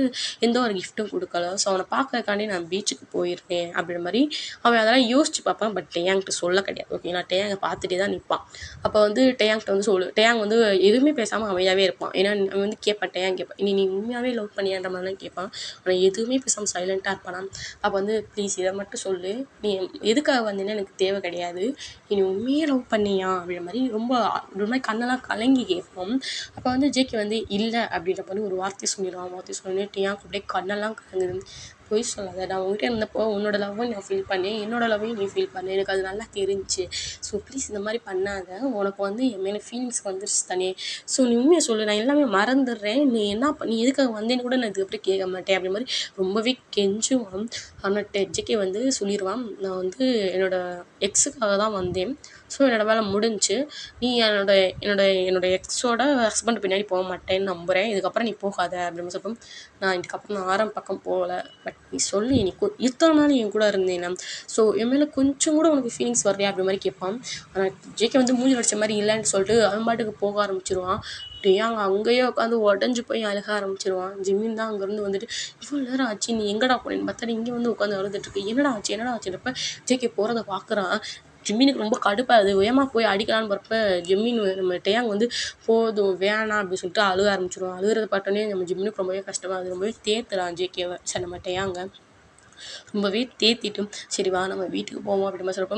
எந்த ஒரு கிஃப்ட்டும் கொடுக்கல. ஸோ அவனை பார்க்கறதுக்காண்டி நான் பீச்சுக்கு போயிருந்தேன் அப்படின்ற மாதிரி அவன் அதெல்லாம் யோசிச்சு பார்ப்பான். பட் டேயாங்கிட்ட சொல்ல கிடையாது. ஓகே, நான் டேயாங்கை பார்த்துட்டே தான் நிற்பான். அப்போ வந்து டேயாங்கிட்ட வந்து டேயாங் வந்து எதுவுமே பேசாமல் அமைதியாகவே இருப்பான். ஏன்னா அவன் வந்து டேயாங் கேட்பான், நீ உண்மையாகவே லவ் பண்ணியான்ற மாதிரிலாம் கேட்பான். ஆனால் எதுவுமே பேசாமல் சைலண்ட்டாக இருப்பானா. அப்போ வந்து ப்ளீஸ் இதை மட்டும் சொல்லு, நீ எதுக்காக வந்தீங்கன்னா எனக்கு தேவை கிடையாது, நீ உண்மையாக லவ் பண்ணியா அப்படின்ற மாதிரி ரொம்ப ஒரு மாதிரி கண்ணெல்லாம் கலங்கி கேட்போம். அப்போ வந்து ஜேகே வந்து இல்லை அப்படின்ற மாதிரி ஒரு வார்த்தை சொல்லிடுவான். வார்த்தை சொன்னே டேயாங் அப்படியே கண்ணெல்லாம் கலங்குது. பொய் சொல்லாத, நான் உங்கள்கிட்ட இருந்தப்போ உன்னோட லவ்வை நான் ஃபீல் பண்ணேன், என்னோட லவ்வையும் நீ ஃபீல் பண்ணேன், எனக்கு அது நல்லா தெரிஞ்சு. ஸோ ப்ளீஸ் இந்த மாதிரி பண்ணாத, உனக்கு வந்து என் மேலே ஃபீலிங்ஸ் வந்துருச்சு தானே, ஸோ நீ உண்மையை சொல்லு, நான் எல்லாமே மறந்துடுறேன், நீ எதுக்காக வந்தேன்னு கூட நான் இதுக்கப்புறம் கேட்க மாட்டேன் அப்படி மாதிரி ரொம்பவே கெஞ்சுவான். ஆனால் ஜேகே வந்து சொல்லிடுவான், நான் வந்து என்னோட எக்ஸுக்காக தான் வந்தேன், ஸோ என்னோடய வேலை முடிஞ்சு, நீ என்னோட எக்ஸோட ஹஸ்பண்ட் பின்னாடி போக மாட்டேன்னு நம்புகிறேன், இதுக்கப்புறம் நீ போகாத அப்படின்னு சொல்லுவோம். நான் இதுக்கப்புறம் நான் ஆரம்ப பக்கம் போகலை, பட் நீ சொல்லி நீ இத்தனை நாள் என் கூட இருந்தேன்னா, ஸோ என் மேலே கொஞ்சம் கூட உனக்கு ஃபீலிங்ஸ் வரலையா அப்படி மாதிரி கேட்பான். ஆனால் ஜேகே வந்து மூஞ்சி அடிச்ச மாதிரி இல்லைன்னு சொல்லிட்டு அவன் பாட்டுக்கு போக ஆரம்பிச்சிருவான். டேயாங் அங்கேயே உட்காந்து உடஞ்சி போய் அழுக ஆரம்பிச்சிருவான். ஜிம்மின் தான் அங்கேருந்து வந்துட்டு இவ்வளோ நேரம் ஆச்சு, நீ எங்கடா போனேன்னு பார்த்தா இங்கே வந்து உட்காந்து அழுதுட்டுருக்கு, என்னடா ஆச்சுன்றப்ப ஜேகே போகிறத பார்க்குறான். ஜிம்மினுக்கு ரொம்ப கடுப்பாகுது, வேகமாக போய் அடிக்கலான்னு போகிறப்ப ஜிம்மின் நம்ம டேயாங் வந்து போதும் வேணாம் அப்படின்னு சொல்லிட்டு அழுக ஆரம்பிச்சிடுவான். அழுகிறத பார்த்தோன்னே நம்ம ஜிம்மினுக்கு ரொம்பவே கஷ்டமாகுது, ரொம்பவே தேத்துறான் ஜேகேவை. சரி நம்ம டேயாங்க ரொம்பவே தேத்திட்டும், சரி வா நம்ம வீட்டுக்கு போவோம் அப்படின்னு சொல்கிறப்ப,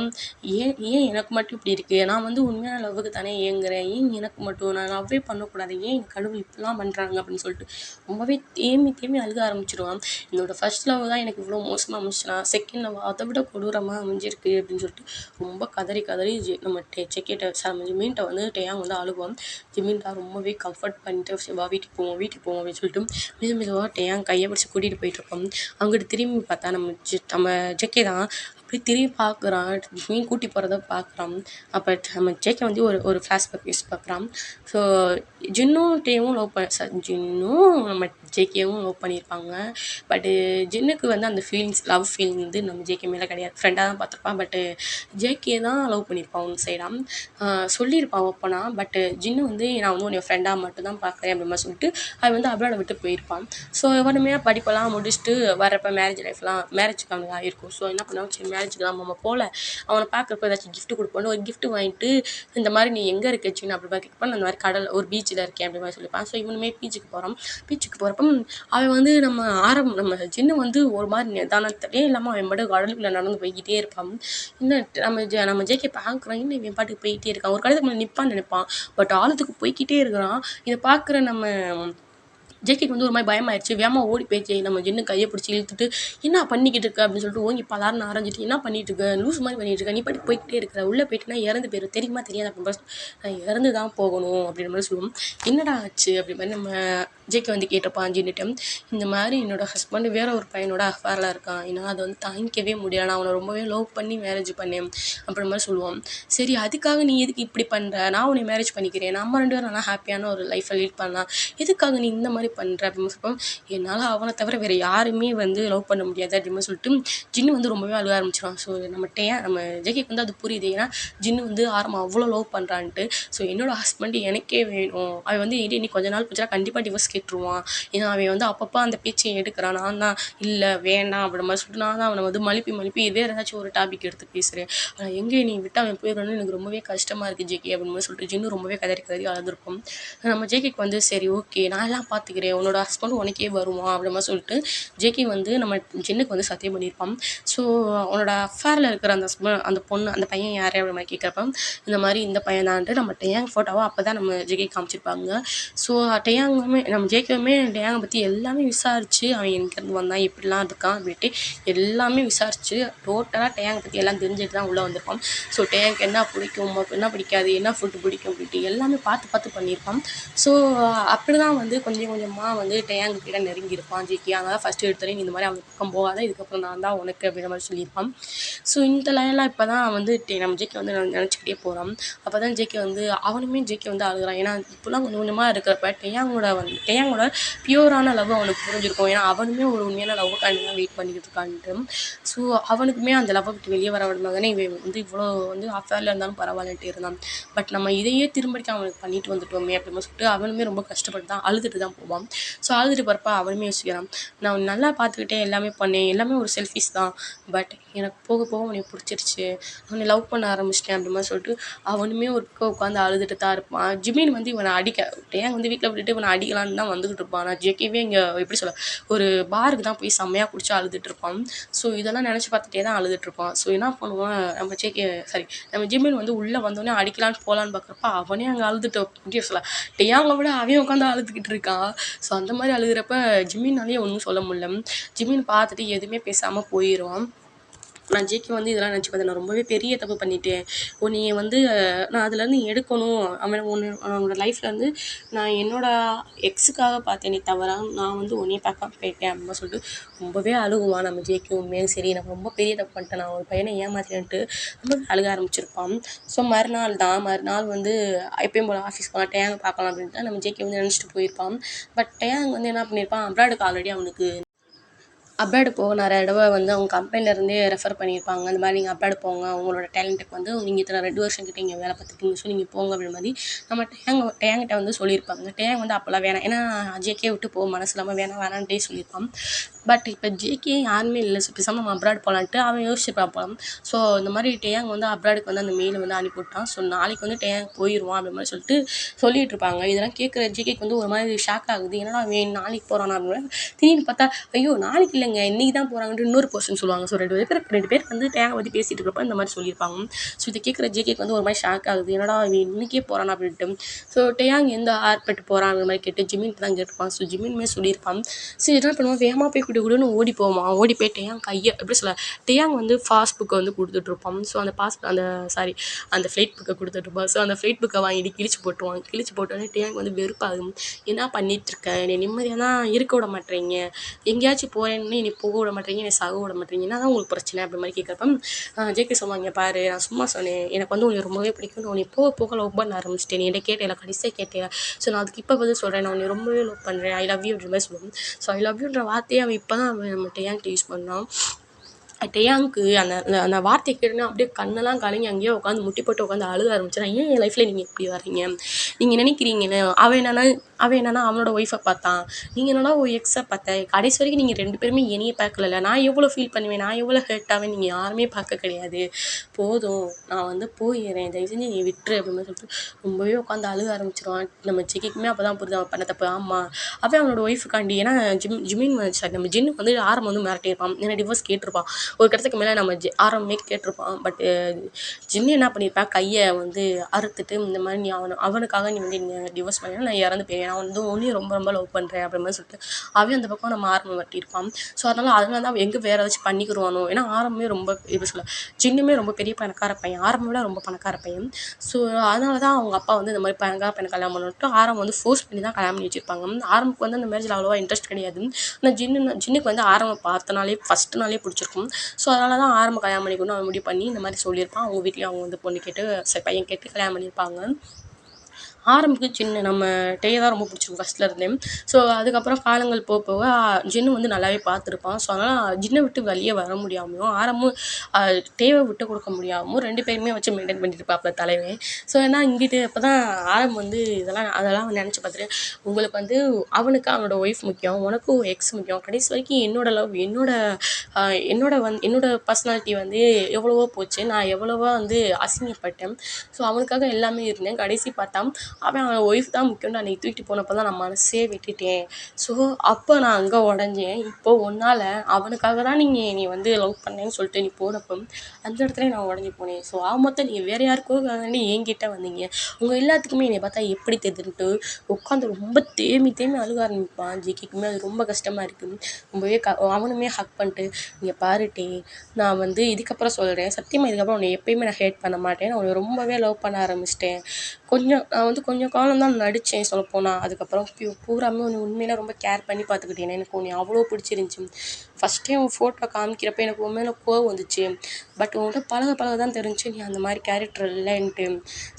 ஏன் எனக்கு மட்டும் இப்படி இருக்குது, நான் வந்து உண்மையான லவ்வுக்கு தானே ஏங்குறேன், ஏன் எனக்கு மட்டும் நான் லவ்வே பண்ணக்கூடாது, ஏன் எனக்கு கடவுள் இப்படிலாம் பண்ணுறாங்க அப்படின்னு சொல்லிட்டு ரொம்பவே தேம்பி அழுக ஆரம்பிச்சிடுவான். என்னோடய ஃபர்ஸ்ட் லவ் தான் எனக்கு இவ்வளோ மோசமாக அமைஞ்சிச்சுனா, செகண்ட் லவ் அதை விட கொடூரமாக அமைஞ்சிருக்கு அப்படின்னு சொல்லிட்டு ரொம்ப கதறி நம்ம ஜிம்மின்ட்ட வந்து டேயாங் வந்து அழுவான். ஜிம்மின்ட்டா ரொம்பவே கம்ஃபர்ட் பண்ணிட்டு வா வீட்டுக்கு போவோம் அப்படின்னு சொல்லிட்டு மெதுவாக டேயாங் கையை பிடிச்சி கூட்டிகிட்டு போயிட்டுருப்போம். அங்கிட்டு திரும்பி பார்த்தா நம்ம ஜேகே தான் அப்படியே திரும்பி பார்க்குறான், மீன் கூட்டி போகிறத பார்க்குறான். அப்போ நம்ம ஜேகே வந்து ஒரு ஃப்ளாஷ்பேக் யூஸ் பார்க்குறான். ஸோ ஜின்னும் டேவும் லவ் ஜின்னும் நம்ம ஜேகேவும் லவ் பண்ணியிருப்பாங்க. பட்டு ஜின்னுக்கு வந்து அந்த லவ் ஃபீலிங் வந்து நம்ம ஜேகே மேலே கிடையாது. ஃப்ரெண்டாக தான் பார்த்துருப்பான். பட்டு ஜேகே தான் லவ் பண்ணியிருப்பான் ஒன் சைடாக சொல்லியிருப்பான் ஓப்பனா. பட்டு ஜின்னு வந்து நான் வந்து உன்னை ஃப்ரெண்டாக மட்டும் தான் பார்க்குறேன் அப்படி மாதிரி சொல்லிட்டு அவன் வந்து அப்ராடை விட்டு போயிருப்பான். ஸோ எவனுமே படிப்பெல்லாம் முடிச்சுட்டு வரப்போ மேரேஜுக்கு அவனுக்கு ஆகிருக்கும். ஸோ என்ன பண்ணுவாங்க, சரி மேரேஜுக்கு நம்ம போகல, அவனை பார்க்குறப்ப ஏதாச்சும் கிஃப்ட் கொடுப்போன்னு ஒரு கிஃப்ட் வாங்கிட்டு இந்த மாதிரி நீ எங்கே இருக்கச்சின்னு அப்படி பார்த்து கேட்பான். அந்த மாதிரி கடல் ஒரு பீச்சில் இருக்கேன் அப்படி மாதிரி சொல்லியிருப்பான். ஸோ இவனுமே பீச்சுக்கு போகிறப்ப அவன் வந்து நம்ம ஜின்னு வந்து ஒரு மாதிரி நிதானத்திலே இல்லாமல் அவன் பாட்டு கடலுக்குள்ளே நடந்து போய்கிட்டே இருப்பான். இன்னும் நம்ம ஜேகே பார்க்குறோம், இன்னும் இவன் பாட்டுக்கு போய்கிட்டே இருக்கான். ஒரு கடலுக்கு மேலே நிற்பான்னு நினைப்பான். பட் ஆழத்துக்கு போய்கிட்டே இருக்கிறான். இதை பார்க்குற நம்ம ஜேகேக்கு வந்து ஒரு மாதிரி பயமாயிடுச்சு. வேகமாக ஓடி போயிடுச்சு. நம்ம ஜின்னு கையை பிடிச்சி இழுத்துட்டு என்ன பண்ணிக்கிட்டு இருக்க அப்படின்னு சொல்லிட்டு ஓங்கி பலாருன்னு ஆரம்பிச்சிட்டு என்ன பண்ணிட்டு இருக்க, லூஸ் மாதிரி பண்ணிட்டு இருக்க, நீ பாட்டுக்கு போய்கிட்டே இருக்கிற, உள்ளே போயிட்டுனா இறந்து போயிடும், தெரியுமா தெரியாது அப்படின்னு நான் இறந்து தான் போகணும் அப்படின்ற மாதிரி சொல்லுவோம். என்னடா ஆச்சு அப்படி மாதிரி நம்ம ஜேகே வந்து கேட்டிருப்பான் ஜின்னுட்டு. இந்த மாதிரி என்னோடய ஹஸ்பண்ட் வேற ஒரு பையனோட அஃபேரில் இருக்கான், ஏன்னா அதை வந்து தாங்கிக்கவே முடியல, நான் அவனை ரொம்பவே லவ் பண்ணி மேரேஜ் பண்ணேன் அப்படின்ற மாதிரி சொல்லுவான். சரி அதுக்காக நீ எதுக்கு இப்படி பண்ணுற, நான் உன்னை மேரேஜ் பண்ணிக்கிறேன், நம்ம 2 பேரும் நல்லா ஹாப்பியான ஒரு லைஃப்பை லீட் பண்ணலாம், எதுக்காக நீ இந்த மாதிரி பண்ணுற அப்படின்னு சொல்லுவோம். என்னால் அவனை தவிர வேறு யாருமே வந்து லவ் பண்ண முடியாது அப்படின்னு சொல்லிட்டு ஜின்னு வந்து ரொம்பவே அழுக ஆரம்பிச்சிடும். ஸோ நம்ம ஜேகேக்கு வந்து அது புரியுது, ஏன்னா ஜின்னு வந்து ஆரம்பம் அவ்வளோ லவ் பண்ணுறான்ட்டு. ஸோ என்னோடய ஹஸ்பண்ட் எனக்கே வேணும், அவன் வந்து இனி கொஞ்ச நாள் போச்சுன்னா கண்டிப்பாக டிவோர்ஸ் கேட்டுருவான், ஏன்னா அவன் வந்து அப்பப்போ அந்த பேச்சை எடுக்கிறான், நான் தான் இல்லை வேண்டாம் அப்படின்ற மாதிரி சொல்லிட்டு நான் தான் அவனை வந்து மழுப்பி வேறு ஏதாச்சும் ஒரு டாபிக் எடுத்து பேசுகிறேன், எங்கே நீ விட்டு அவன் போயிடணும்னு எனக்கு ரொம்பவே கஷ்டமாக இருக்குது ஜேகே அப்படின்னு மாதிரி சொல்லிட்டு ஜின்னு ரொம்பவே கதறி அழுதுருப்போம். நம்ம ஜேகேக்கு வந்து சரி ஓகே நான் எல்லாம் பார்த்துக்கிறேன், உன்னோட ஹஸ்பண்ட் உனக்கே வருவான் அப்படி மாதிரி சொல்லிட்டு ஜேகே வந்து நம்ம ஜின்னுக்கு வந்து சத்தியம் பண்ணியிருப்பான். ஸோ அவனோட அஃபேரில் இருக்கிற அந்த பொண்ணு அந்த பையன் யார் அப்படி மாதிரி கேட்குறப்ப இந்த மாதிரி இந்த பையன் தான்ட்டு நம்ம டேயாங் ஃபோட்டோவை அப்போ தான் நம்ம ஜேகே காமிச்சிருப்பாங்க. ஸோ டேயாங்குமே நம்ம ஜேகேவுமே டேயாங்கை பற்றி எல்லாமே விசாரித்து அவன் எங்கேருந்து வந்தான் எப்படிலாம் இருக்கான் அப்படின்ட்டு எல்லாமே விசாரித்து டோட்டலாக டேயாங்கை பற்றி எல்லாம் தெரிஞ்சுட்டு தான் உள்ளே வந்திருப்பான். ஸோ டேயாங்க்கு என்ன பிடிக்கும், என்ன பிடிக்காது, என்ன ஃபுட்டு பிடிக்கும் அப்படின்ட்டு எல்லாமே பார்த்து பண்ணியிருப்பான். ஸோ அப்படி தான் வந்து கொஞ்சம் கொஞ்சமாக வந்து டேயாங்கு கிட்ட நெருங்கியிருப்பான் ஜேகே. அதனால் ஃபஸ்ட்டு எடுத்தோடனே இந்த மாதிரி அவன் பக்கம் போகாத, இதுக்கப்புறம் நான் தான் உனக்கு அப்படின்ற மாதிரி சொல்லியிருப்பான். ஸோ இந்த லைன்லாம் இப்போ தான் வந்து நம்ம ஜேகே வந்து நினச்சிக்கிட்டே போகிறான். அப்போ தான் ஜேகே வந்து ஜேகே வந்து அழுகிறான். ஏன்னா இப்போலாம் கொஞ்சம் கொஞ்சமாக இருக்கிறப்ப டேயாங்கோட பியூரான லவ் அவனுக்கு புரிஞ்சிருக்கும், ஏன்னா அவனுமே ஒரு உண்மையான லவ்வுக்காண்டி தான் வெயிட் பண்ணிக்கிட்டு இருக்கான்ட்டு. ஸோ அவனுக்குமே அந்த லவ்வை விட்டு வெளியே வர விடமாதானே இவன் வந்து இவ்வளோ வந்து அஃபேரில் இருந்தாலும் பரவாயில்லன்ட்டு இருந்தான். பட் நம்ம இதையே திரும்படிக்கு அவனுக்கு பண்ணிட்டு வந்துட்டோமே அப்படின்னு சொல்லிட்டு அவனுமே ரொம்ப கஷ்டப்பட்டு தான் அழுதுட்டு தான் போவான். ஸோ அழுதுட்டு போகிறப்ப அவனுமே யோசிக்கிறான், நான் நல்லா பார்த்துக்கிட்டே எல்லாமே பண்ணேன், எல்லாமே ஒரு செல்ஃபிஷ் தான், பட் எனக்கு போக போக உன்னை பிடிச்சிருச்சு, அவனை லவ் பண்ண ஆரம்பிச்சிட்டேன் அப்படி மாதிரி சொல்லிட்டு அவனுமே ஒரு பக்கம் உட்காந்து அழுதுட்டு தான் இருப்பான். ஜிமின் வந்து இவனை டேயாங் வந்து வீட்டில் விட்டுட்டு இவனை அடிக்கலான்னு தான் வந்துக்கிட்டு இருப்பான். ஆனால் ஜேகேவே இங்கே எப்படி சொல்ல ஒரு பாருக்கு தான் போய் செம்மையாக குடிச்சு அழுதுட்டு இருப்பான். ஸோ இதெல்லாம் நினச்சி பார்த்துட்டே தான் அழுதுட்டு இருப்பான். ஸோ என்ன பண்ணுவான் நம்ம ஜிமின் வந்து உள்ளே வந்தோடனே அடிக்கலான்னு போகலான்னு பார்க்குறப்ப அவனே அங்கே அழுதுட்டு எப்படி சொல்ல டேயாங்கை விட அவன் உட்காந்து அழுதுகிட்டு இருக்கான். ஸோ அந்த மாதிரி அழுகிறப்ப ஜிமின்னாலேயே ஒன்றும் சொல்ல முடியல. ஜிமின் பார்த்துட்டு எதுவுமே பேசாமல் போயிடுவான். நான் ஜேகே வந்து இதெல்லாம் நினச்சி பார்த்தேன், நான் ரொம்பவே பெரிய தப்பு பண்ணிட்டேன், உன்னைய வந்து நான் அதுலேருந்து எடுக்கணும், அவனோட லைஃப்லேருந்து நான் என்னோடய எக்ஸுக்காக பார்த்தேனே தவிர நான் வந்து உன்னைய பார்க்காம போயிட்டேன் அப்படின்னு சொல்லிட்டு ரொம்பவே அழுகுவான். நம்ம ஜேகே உண்மையாக சரி நான் ரொம்ப பெரிய தப்பு பண்ணிட்டேன், நான் ஒரு பையனை ஏமாத்தினேன்ட்டு ரொம்பவே அழுக ஆரம்பிச்சிருப்பான். ஸோ மறுநாள் வந்து எப்பயும் போல் ஆஃபீஸ் போகலாம், டேயாங்கை பார்க்கலாம் அப்படின்ட்டு நம்ம ஜேகே வந்து நினச்சிட்டு போயிருப்பான். பட் டேயாங் வந்து என்ன பண்ணியிருப்பான், அப்ராடுக்கு ஆல்ரெடி அவனுக்கு அப்ராடு போக நிறைய தடவை வந்து அவங்க கம்பெனிலேருந்தே ரெஃபர் பண்ணியிருப்பாங்க. அந்த மாதிரி நீங்கள் அப்ராடு போங்க, உங்களோட டேலண்ட்டுக்கு வந்து நீங்கள் இத்தனை 2 வருஷம் கிட்ட இங்கே வேலை பார்த்துருக்கீங்க, ஸோ நீங்கள் போங்க அப்படின்ற மாதிரி நம்ம டேயாங்கிட்ட வந்து சொல்லியிருப்பாங்க. டேயாங் வந்து அப்போல்லாம் வேணாம், ஏன்னா ஜேகே விட்டு போக மனசு இல்லாமல் வேணான்ட்டே சொல்லியிருப்பான். பட் இப்போ ஜேகே யாருமே இல்லை, ஸோ பேசாமல் நம்ம அப்ராடு போகலான்ட்டு அவன் யோசிச்சுருப்பான் போகலாம். ஸோ இந்த மாதிரி டேயாங் வந்து அப்ராடுக்கு வந்து அந்த மெயில் வந்து அனுப்பிவிட்டான். ஸோ நாளைக்கு வந்து டேயாங் போயிடுவான் அப்படி மாதிரி சொல்லிட்டு சொல்லிட்டு இருப்பாங்க. இதெல்லாம் கேட்குற ஜேகேக்கு வந்து ஒரு மாதிரி ஷாக் ஆகுது, ஏன்னா அவன் நாளைக்கு போகிறான் அப்படின்னு. திடீர்னு பார்த்தா ஐயோ நாளைக்கு இல்லைங்க இன்றைக்கி தான் போகிறாங்கன்ட்டு இன்னொரு பர்சன் சொல்லுவாங்க. ஸோ ரெண்டு பேர் வந்து டேயாங்கை பற்றி பேசிகிட்டு இருக்கிறப்ப இந்த மாதிரி சொல்லியிருப்பாங்க. ஸோ இதை கேட்குற ஜேகேக்கு வந்து ஒரு மாதிரி ஷாக் ஆகுது, என்னடா அவன் இன்றைக்கே போகிறான் அப்படின்ட்டு. ஸோ டேயாங் எந்த ஆர்பெட்டு போகிறான் அந்த மாதிரி கேட்டு ஜிமின் தான் கேட்டுப்பான். ஸோ ஜிமின்மே சொல்லியிருப்பான். ஸோ என்ன பண்ணுவான், வேகமாக போய் குடு குடுன்னு ஓடி போவான். ஓடி போய் டேயாங் கையை எப்படி சொல்ல, டேயாங் வந்து பாஸ் புக்கை வந்து கொடுத்துட்ருப்பான். ஸோ அந்த ஃப்ளைட் புக்கை கொடுத்துட்ருப்பான். ஸோ அந்த ஃப்ளைட் புக்கை வாங்கிட்டு கிழிச்சு போட்டுருவான். கிழிச்சு போட்டோடனே டேயாங் வந்து வெறுப்பாகும். என்ன பண்ணிகிட்ருக்க, என்னை நிம்மதியாக தான் இருக்க விட மாட்டேறீங்க, எங்கேயாச்சும் போகிறேன்னு என்னை போக விட மாட்டேறீங்க, என்னை சாக விட மாட்டேறீங்க, என்ன தான் உங்களுக்கு பிரச்சனை அப்படி மாதிரி கேட்குறப்ப ஜேகே சொல்லுவாங்க, பாரு நான் சும்மா சொன்னேன், எனக்கு வந்து உன்னை ரொம்பவே பிடிக்கும், உன்னை போக போக லவ் பண்ண ஆரம்பிச்சிட்டேன், நீ என்கிட்ட கேட்டேன் கடைசியாக கேட்டேன். ஸோ நான் அதுக்கு இப்போ பதில் சொல்கிறேன், நான் உன்னை ரொம்பவே லவ் பண்ணுறேன், ஐ லவ் யூ அப்படின்ற மாதிரி சொல்லுவேன். ஸோ ஐ லவ் யூன்ற வார்த்தையை அவன் இப்போ தான் அவன் நம்ம டேயாங்கிட்ட யூஸ் பண்ணான். டேயாங்க்கு அந்த அந்த வார்த்தையை கேட்டோன்னா அப்படியே கண்ணெல்லாம் கலங்கி அங்கேயே உட்காந்து முட்டி போட்டு உட்காந்து அழுக ஆரம்பிச்சிடறான். ஏன் என் லைஃப்பில் நீங்கள் இப்படி வரீங்க, நீங்கள் நினைக்கிறீங்கன்னு அவன் என்னன்னா அவனோட ஒய்ஃபை பார்த்தான், நீங்கள் என்னன்னா ஒரு எக்ஸை பார்த்தேன், கடைசி வரைக்கும் நீங்கள் 2 பேருமே என்னையே பார்க்கல, நான் எவ்வளோ ஃபீல் பண்ணுவேன், நான் எவ்வளோ ஹர்ட் ஆவேன், நீங்கள் யாருமே பார்க்க கிடையாது, போதும் நான் வந்து போயிடுறேன், தயவு செஞ்சு நீ விட்டுரு அப்படின்னு சொல்லிட்டு ரொம்பவே உட்காந்து அழுக ஆரம்பிச்சிருவான். நம்ம ஜெக்கிக்குமே அப்போ தான் புரியுது அவன் பண்ண தப்பு. ஆமாம், அவன் அவனோட ஒய்ஃபுக்காண்டி, ஏன்னா ஜிமின் சாரி நம்ம ஜின்னு வந்து ஆரம் வந்து மிரட்டியிருப்பான், ஏன்னா டிவோர்ஸ் கேட்டிருப்பான், ஒரு இடத்துக்கு மேலே நம்ம ஆரம்பமே கேட்டிருப்பான். பட்டு ஜின்னு என்ன பண்ணியிருப்பான், கையை வந்து அறுத்துட்டு இந்த மாதிரி நீ அவனுக்காக நீ வந்து டிவோர்ஸ் பண்ணினா நான் இறந்து போயிருவேன், நான் வந்து உன்னையும் ரொம்ப ரொம்ப லவ் பண்ணுறேன் அப்படி மாதிரி சொல்லிட்டு அவன் அந்த பக்கம் நம்ம ஆரம்பம் வெட்டியிருப்பான். ஸோ அதனால தான் எங்கே வேறு ஏதாச்சும் பண்ணிக்கிடுவானோ, ஏன்னா ஆரம்பமே ரொம்ப எப்படி சொல்ல, ஜின்னுமே ரொம்ப பெரிய பணக்கார பையன், ஆரம்பம் ரொம்ப பணக்கார பையன். ஸோ அதனால தான் அவங்க அப்பா வந்து இந்த மாதிரி பணக்கார பையனை கல்யாணம் பண்ணிட்டு ஆரம்பம் வந்து ஃபோர்ஸ் பண்ணி தான் கல்யாணம் பண்ணி வச்சுருப்பாங்க. ஆரம்புக்கு வந்து அந்த மேரேஜில் அவ்வளோவா இன்ட்ரெஸ்ட் கிடையாது. ஆனால் ஜின்னுக்கு வந்து ஆரம்பம் பார்த்தனாலே ஃபஸ்ட்டு நாளே பிடிச்சிருக்கும். ஸோ அதனால தான் ஆரம்பம் கல்யாணம் பண்ணிக்கணும்னு அவன் முடிவு பண்ணி இந்த மாதிரி சொல்லியிருப்பான். அவங்க வீட்லேயும் அவங்க வந்து பொண்ணு கேட்டு பையன் கேட்டு கல்யாணம் பண்ணியிருப்பாங்க. ஆரம்புக்கு ஜின்னு நம்ம டேயை தான் ரொம்ப பிடிச்சிருக்கும் ஃபஸ்ட்டில் இருந்தே. ஸோ அதுக்கப்புறம் காலங்கள் போக போக ஜின்னு வந்து நல்லாவே பார்த்துருப்பான். ஸோ அதனால் ஜின்னை விட்டு வெளியே வர முடியாமையும் ஆரம்பும் டேவை விட்டு கொடுக்க முடியாமல் 2 பேருமே வச்சு மெயின்டைன் பண்ணிட்டு இருப்பாப்புல தலைவன். ஸோ ஏன்னா இங்கிட்டு அப்போ தான் ஆரம்பம் வந்து அதெல்லாம் நினச்சி பார்த்துட்டு, உங்களுக்கு வந்து அவனுக்கு அவனோட ஒய்ஃப் முக்கியம், உனக்கும் எக்ஸ் முக்கியம், கடைசி வரைக்கும் என்னோட லவ் என்னோட பர்சனாலிட்டி வந்து எவ்வளவோ போச்சு, நான் எவ்வளவோ வந்து அசிங்கப்பட்டேன். ஸோ அவனுக்காக எல்லாமே இருந்தேன், கடைசி பார்த்தா அவன் ஒய்ஃப் தான் முக்கியம்னு அன்றைக்கி தூக்கிட்டு போனப்போ தான் நான் மனசே விட்டுட்டேன். ஸோ அப்போ நான் அங்கே உடஞ்சேன். இப்போது உன்னால் அவனுக்காக தான் நீ வந்து லவ் பண்ணேன்னு சொல்லிட்டு நீ போனப்போ அந்த இடத்துல நான் உடஞ்சி போனேன். ஸோ மொத்தம் நீங்கள் வேறு யாருக்கோ என்கிட்ட வந்தீங்க, உங்கள் எல்லாத்துக்குமே என்னை பார்த்தா எப்படி தெரிஞ்சுட்டு உட்காந்து ரொம்ப தேமி அழுக ஆரம்பிப்பான். ஜிக்கிக்குமே அது ரொம்ப கஷ்டமாக இருக்குது. ரொம்பவே அவனுமே ஹக் பண்ணிட்டு, இங்கே பாருட்டே, நான் வந்து இதுக்கப்புறம் சொல்கிறேன், சத்தியமாக இதுக்கப்புறம் உன்னை எப்பயுமே நான் ஹேட் பண்ண மாட்டேன், நான் உன்னை ரொம்பவே லவ் பண்ண ஆரம்பிச்சிட்டேன். நான் வந்து கொஞ்சம் காலம் தான் நடித்தேன் சொல்லப்போனால், அதுக்கப்புறம் பூராமே உண்மையில ரொம்ப கேர் பண்ணி பார்த்துக்கிட்டேன். எனக்கு உன்னை அவ்வளோ பிடிச்சிருந்துச்சி. ஃபஸ்ட் டைம் ஃபோட்டோ காமிக்கிறப்ப எனக்கு உன் மேலே கோவம் வந்துச்சு, பட் உன்கிட்ட பழக தான் தெரிஞ்சு நீ அந்த மாதிரி கேரக்டர் இல்லைன்ட்டு.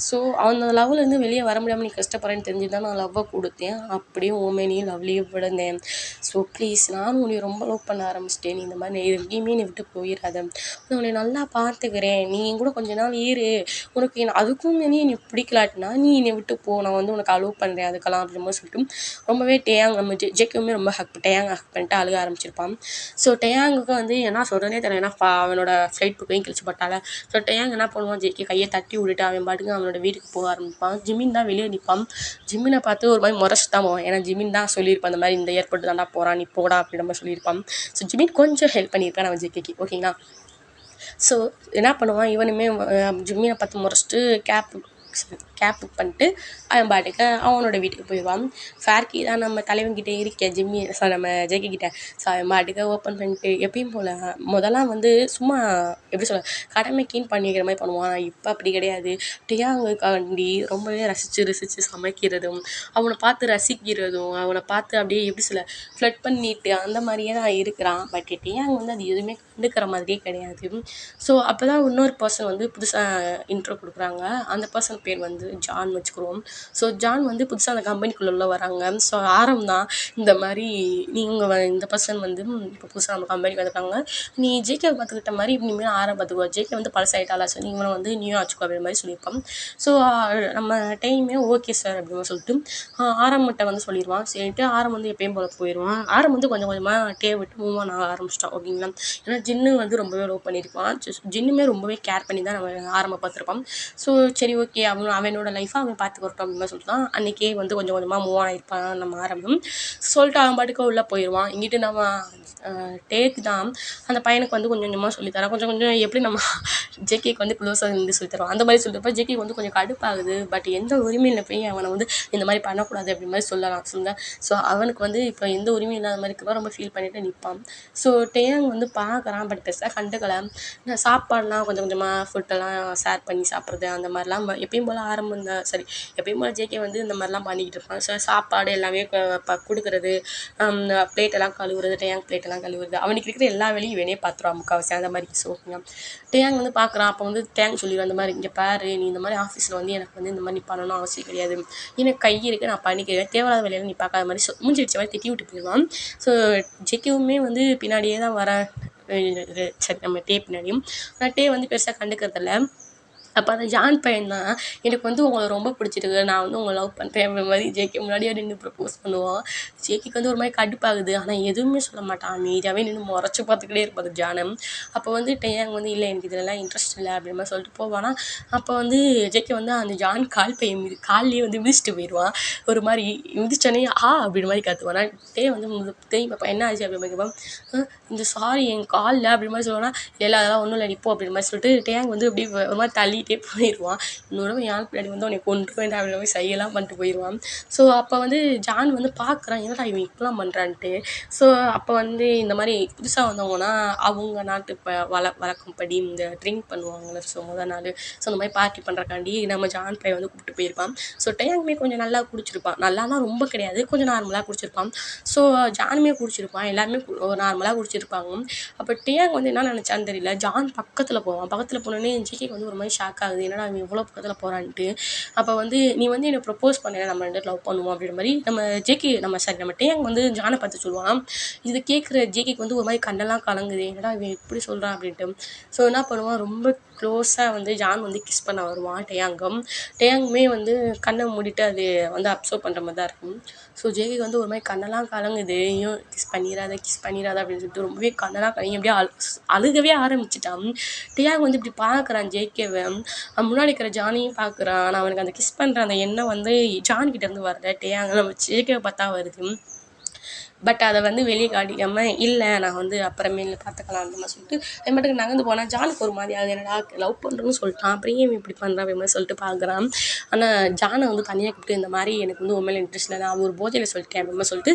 ஸோ அந்த லவ்லேருந்து வெளியே வர முடியாமல் நீ கஷ்டப்படுறேன்னு தெரிஞ்சு தான் நான் லவ்வை கொடுத்தேன், அப்படியே உண்மையிலையும் லவ்லேயே விழுந்தேன். ஸோ ப்ளீஸ், நானும் உன்னை ரொம்ப லவ் பண்ண ஆரம்பிச்சிட்டேன், நீ இந்த மாதிரி எங்கேயுமே நீ விட்டு போயிடாத, நான் உன்னை நல்லா பார்த்துக்கிறேன், நீ என் கூட கொஞ்ச நாள் இரு, உனக்கு அதுக்கும் நீ என்னை பிடிக்கலாட்டினா நீ என்னை விட்டு போ, நான் வந்து உனக்கு அலோவ் பண்ணுறேன் அதுக்கெல்லாம் அப்படின்ற மாதிரி சொல்லிட்டு ரொம்பவே டேயாங் நம்ம ஜெக்குமே ரொம்ப டேயாங் ஹக் பண்ணிட்டு அழுக ஆரம்பிச்சிருப்பான். ஸோ டேயாங்குக்கு வந்து என்ன சொல்கிறேனே தெரியல, ஏன்னா அவனோட ஃப்ளைட் புக்கையும் கிழிச்சு போட்டால. ஸோ டேயாங் என்ன பண்ணுவான், ஜெக்கி கையை தட்டி விட்டுட்டு அவன் பாட்டுக்கு அவனோட வீட்டுக்கு போக ஆரம்பிப்பான். ஜிமின் தான் வெளியே நிற்பான். ஜிமினை பார்த்து ஒரு மாதிரி முறைச்சி தான் போவான், ஏன்னா ஜிமின் தான் சொல்லியிருப்பான் அந்த மாதிரி இந்த ஏர்போர்ட் தாண்டா போகிறான், நீ போடா அப்படின்ற மாதிரி சொல்லியிருப்பான். ஸோ ஜிமின் கொஞ்சம் ஹெல்ப் பண்ணியிருப்பான் அவன் ஜெக்கிக்கு, ஓகேங்களா. ஸோ என்ன பண்ணுவான், இவனுமே ஜிமினை பார்த்து முறைச்சிட்டு கேப் புக் பண்ணிட்டு அவன் பாட்டுக்கு அவனோட வீட்டுக்கு போயிடுவான். ஃபேர்கி தான் நம்ம தலைவன்கிட்ட இருக்கேன் நம்ம ஜெக்கி கிட்ட. ஸோ அவன் பாட்டுக்கு ஓப்பன் பண்ணிட்டு எப்பயும் போல் முதலாம் வந்து சும்மா எப்படி சொல்ல கடமைக்குன்னு பண்ணிக்கிற மாதிரி பண்ணுவான். இப்போ அப்படி கிடையாது, டேயாங்குக்காண்டி ரொம்பவே ரசித்து சமைக்கிறதும், அவனை பார்த்து ரசிக்கிறதும், அவனை பார்த்து அப்படியே எப்படி சொல்ல ஃப்ளட் பண்ணிட்டு அந்த மாதிரியே தான் இருக்கிறான். பட் டேயாங் வந்து அது எதுவுமே கண்டுக்கிற மாதிரியே கிடையாது. ஸோ அப்போ தான் இன்னொரு பர்சன் வந்து புதுசாக இன்ட்ரோ கொடுக்குறாங்க. அந்த பர்சன் பேர் வந்து ஜான் வச்சுக்கிறோம். ஸோ ஜான் வந்து புதுசாக அந்த கம்பெனிக்குள்ளே வராங்க. ஸோ தான் இந்த மாதிரி இந்த பர்சன் வந்து இப்போ புதுசாக நம்ம கம்பெனிக்கு வந்துட்டாங்க, நீ ஜேகே பார்த்துக்கிட்ட மாதிரி இனிமேல் பார்த்துக்குவா, ஜேகே வந்து பழசாயிட்டாளா, ஸோ நீ வந்து நீயும் ஆச்சுக்கோ அப்படின்ற மாதிரி சொல்லியிருப்பான். ஸோ நம்ம டைமே ஓகே சார் அப்படின்னு சொல்லிட்டு ஆரம்பிட்ட வந்து சொல்லிடுவான். சரிட்டு வந்து எப்பயும் போல போயிடுவான். வந்து கொஞ்சம் கொஞ்சமாக விட்டு மூவ் ஆன ஆரம்பிச்சிட்டான், ஓகேங்களா. ஏன்னா ஜின்னு வந்து ரொம்பவே லவ் பண்ணியிருப்பான். ஜின்னுமே ரொம்பவே கேர் பண்ணி தான் நம்ம பார்த்துருப்பான். ஸோ சரி ஓகே, அவன் என்னோட லைஃப்பை அவன் பார்த்துக்கட்டும் அப்படின்னு சொல்லிட்டு தான் அன்றைக்கே வந்து கொஞ்சம் கொஞ்சமாக மூவ் ஆகிருப்பான் நம்ம ஆரம்பம். சொல்லிட்டு அவன் பாட்டுக்கு உள்ளே போயிடுவான். இங்கிட்டு நம்ம டேக்கு தான் அந்த பையனுக்கு வந்து கொஞ்சம் கொஞ்சமாக சொல்லித்தரான். கொஞ்சம் கொஞ்சம் எப்படி நம்ம ஜேகேக்கு வந்து க்ளோஸாக இருந்து சொல்லித்தரோம் அந்த மாதிரி சொல்லிட்டப்ப ஜேகேக்கு வந்து கொஞ்சம் கடுப்பாகுது. பட் எந்த உரிமையில் போய் அவனை வந்து இந்த மாதிரி பண்ணக்கூடாது அப்படி மாதிரி சொல்லலாம் சொன்னேன். ஸோ அவனுக்கு வந்து இப்போ எந்த உரிமையும் இல்லாத மாதிரி இருக்கப்போ ரொம்ப ஃபீல் பண்ணிட்டு நிற்பான். ஸோ டேயாங் வந்து பார்க்குறான். பட் பெருசாக கண்டுக்கலை. சாப்பாடுலாம் கொஞ்சம் கொஞ்சமாக ஃபுட்டெல்லாம் ஷேர் பண்ணி சாப்பிட்றது அந்த மாதிரிலாம் எப்பயும் போல் ஆரம்பம் தான் சரி எப்பயும் போல் ஜேகே வந்து இந்த மாதிரிலாம் பண்ணிக்கிட்டு இருப்பான். ஸோ சாப்பாடு எல்லாமே கொடுக்குறது, பிளேட்டெல்லாம் கழுவுறது, டேயாங் பிளேட்டெல்லாம் கழுவுறது, அவனுக்கு இருக்கிற எல்லா வேலையும் இவனே பார்த்துருவான் முக்கால்வாசி அந்த மாதிரி. ஸோ டேயாங் வந்து பார்க்குறான். அப்போ வந்து டேயாங் சொல்லிடுவான் இந்த மாதிரி இங்கே பாரு நீ இந்த மாதிரி ஆஃபீஸில் வந்து எனக்கு வந்து இந்த மாதிரி நீ பண்ணணும் அவசியம் கிடையாது, எனக்கு கை இருக்குது நான் பண்ணிக்கிறேன், தேவையில்லாத வேலையில் நீ பார்க்காத மாதிரி மூஞ்சி வச்ச மாதிரி திட்டி விட்டு போயிடுவான். ஸோ ஜேகேவுமே வந்து பின்னாடியே தான் வரேன் சரி நம்ம டே பின்னாடியும். ஆனால் டே வந்து பெருசாக கண்டுக்கிறதில்ல. அப்போ அந்த ஜான் பையன் தான் எனக்கு வந்து உங்களை ரொம்ப பிடிச்சிருக்கு, நான் வந்து உங்களை லவ் பண்ணுறேன் அப்படி மாதிரி ஜேகே முன்னாடியே நின்று ப்ரப்போஸ் பண்ணுவான். ஜேகேக்கு வந்து ஒரு மாதிரி கடுப்பாகுது. ஆனால் எதுவுமே சொல்ல மாட்டான். அமைதியாகவே நின்று முறைச்சி பார்த்துக்கிட்டே இருப்பாது ஜானம். அப்போ வந்து டேயாங் வந்து இல்லை எனக்கு இதெல்லாம் இன்ட்ரெஸ்ட் இல்லை அப்படின்னு மாதிரி சொல்லிட்டு போவானா. அப்போ வந்து ஜேகே வந்து அந்த ஜான் கால் பையன் கால்லேயே வந்து மிதிச்சுட்டு போயிடுவான். ஒரு மாதிரி மிதிச்சோன்னே அப்படின்னு மாதிரி கற்றுவானா. டே வந்து தேய் பாப்பா என்ன ஆச்சு அப்படி மாதிரி கேட்பான். இந்த சாரி என் காலில் அப்படி மாதிரி சொல்லுவானா. இல்லை அதெல்லாம் ஒன்றும் இல்லை நிற்போம் அப்படின்னு மாதிரி சொல்லிட்டு டேயாங் வந்து அப்படி ஒரு மாதிரி தள்ளிட்டே போயிடுவான். இன்னொரு யான் பின்னாடி வந்து உன்னை கொண்டு வேண்டாம் அப்படின்ற மாதிரி சையெல்லாம் பண்ணிட்டு போயிடுவான். ஸோ அப்போ வந்து ஜான் வந்து பார்க்குறான் என்னடா இவன் இப்படிலாம் பண்ணுறான்ட்டு. ஸோ அப்போ வந்து இந்த மாதிரி புதுசாக வந்தவங்கன்னா அவங்க நாட்டு வழக்கம்படி இந்த ட்ரிங்க் பண்ணுவாங்கள்ல. ஸோ முதல் நாள் ஸோ அந்த மாதிரி பார்ட்டி பண்ணுறக்காண்டி நம்ம ஜான் பையன் வந்து கூப்பிட்டு போயிருப்பான். ஸோ டேயாங்குமே கொஞ்சம் நல்லா குடிச்சிருப்பான். நல்லானா ரொம்ப கிடையாது, கொஞ்சம் நார்மலாக குடிச்சிருப்பான். ஸோ ஜானுமே குடிச்சிருப்பான். எல்லாருமே நார்மலாக குடிச்சிருப்பாங்க. அப்போ டேயாங் வந்து என்ன நினச்சான்னு தெரியல, ஜான் பக்கத்தில் போவான். பக்கத்தில் போனோடனே ஜிகேக்கு வந்து ஒரு மாதிரி ஷாக் ஆகுது, என்னடா அவன் இவ்வளோ பக்கத்தில் போகிறான்ட்டு. அப்போ வந்து நீ வந்து என்னை ப்ரப்போஸ் பண்ணல, நம்ம ரெண்டு லவ் பண்ணுவோம் அப்படின்ற மாதிரி நம்ம டேயாங் வந்து ஜானை பார்த்து சொல்லுவான். இது கேட்குற ஜேகேக்கு வந்து ஒரு மாதிரி கண்ணெல்லாம் கலங்குது, என்னடா இவன் எப்படி சொல்கிறான் அப்படின்ட்டு. ஸோ என்ன பண்ணுவான், ரொம்ப க்ளோஸாக வந்து ஜான் வந்து கிஸ் பண்ண வருவான் டேயாங்குமே வந்து கண்ணை மூடிட்டு அது வந்து அப்சர்வ் பண்ணுற மாதிரி தான் இருக்கும். ஸோ ஜேகேக்கு வந்து ஒரு மாதிரி கண்ணெல்லாம் கலங்குது, ஐயோ கிஸ் பண்ணிடாத அப்படின்னு சொல்லிட்டு ரொம்பவே கண்ணெல்லாம் கலங்கி அப்படியே அழுகவே ஆரம்பிச்சிட்டான். டேயாங் வந்து இப்படி பார்க்குறான் ஜேகேவை, முன்னாடி இருக்கிற ஜானையும் பார்க்குறான். ஆனால் அவனுக்கு அந்த கிஸ் பண்ணுற அந்த எண்ணம் வந்து ஜான் கிட்டேருந்து வரல, டேயாங் நம்ம ஜேகேவை பார்த்தா வருது. பட் அதை வந்து வெளியே காட்டிக்காமல் இல்லை நான் வந்து அப்புறமேல பார்த்துக்கலாம் அந்த மாதிரி சொல்லிட்டு அது மட்டும் நகர்ந்து போனால் ஜானுக்கு ஒரு மாதிரி அது என்னடா லவ் பண்ணுறோன்னு சொல்லிட்டான், அப்புறம் ஏன் இப்படி பண்ணுறான் அப்படி மாதிரி சொல்லிட்டு பார்க்குறான். ஆனால் ஜானை வந்து தனியாக கூப்பிட்டு இந்த மாதிரி எனக்கு வந்து உண்மையில இன்ட்ரெஸ்ட் இல்லை, நான் ஒரு போதையில் சொல்லிட்டேன் அப்படி மாதிரி சொல்லிட்டு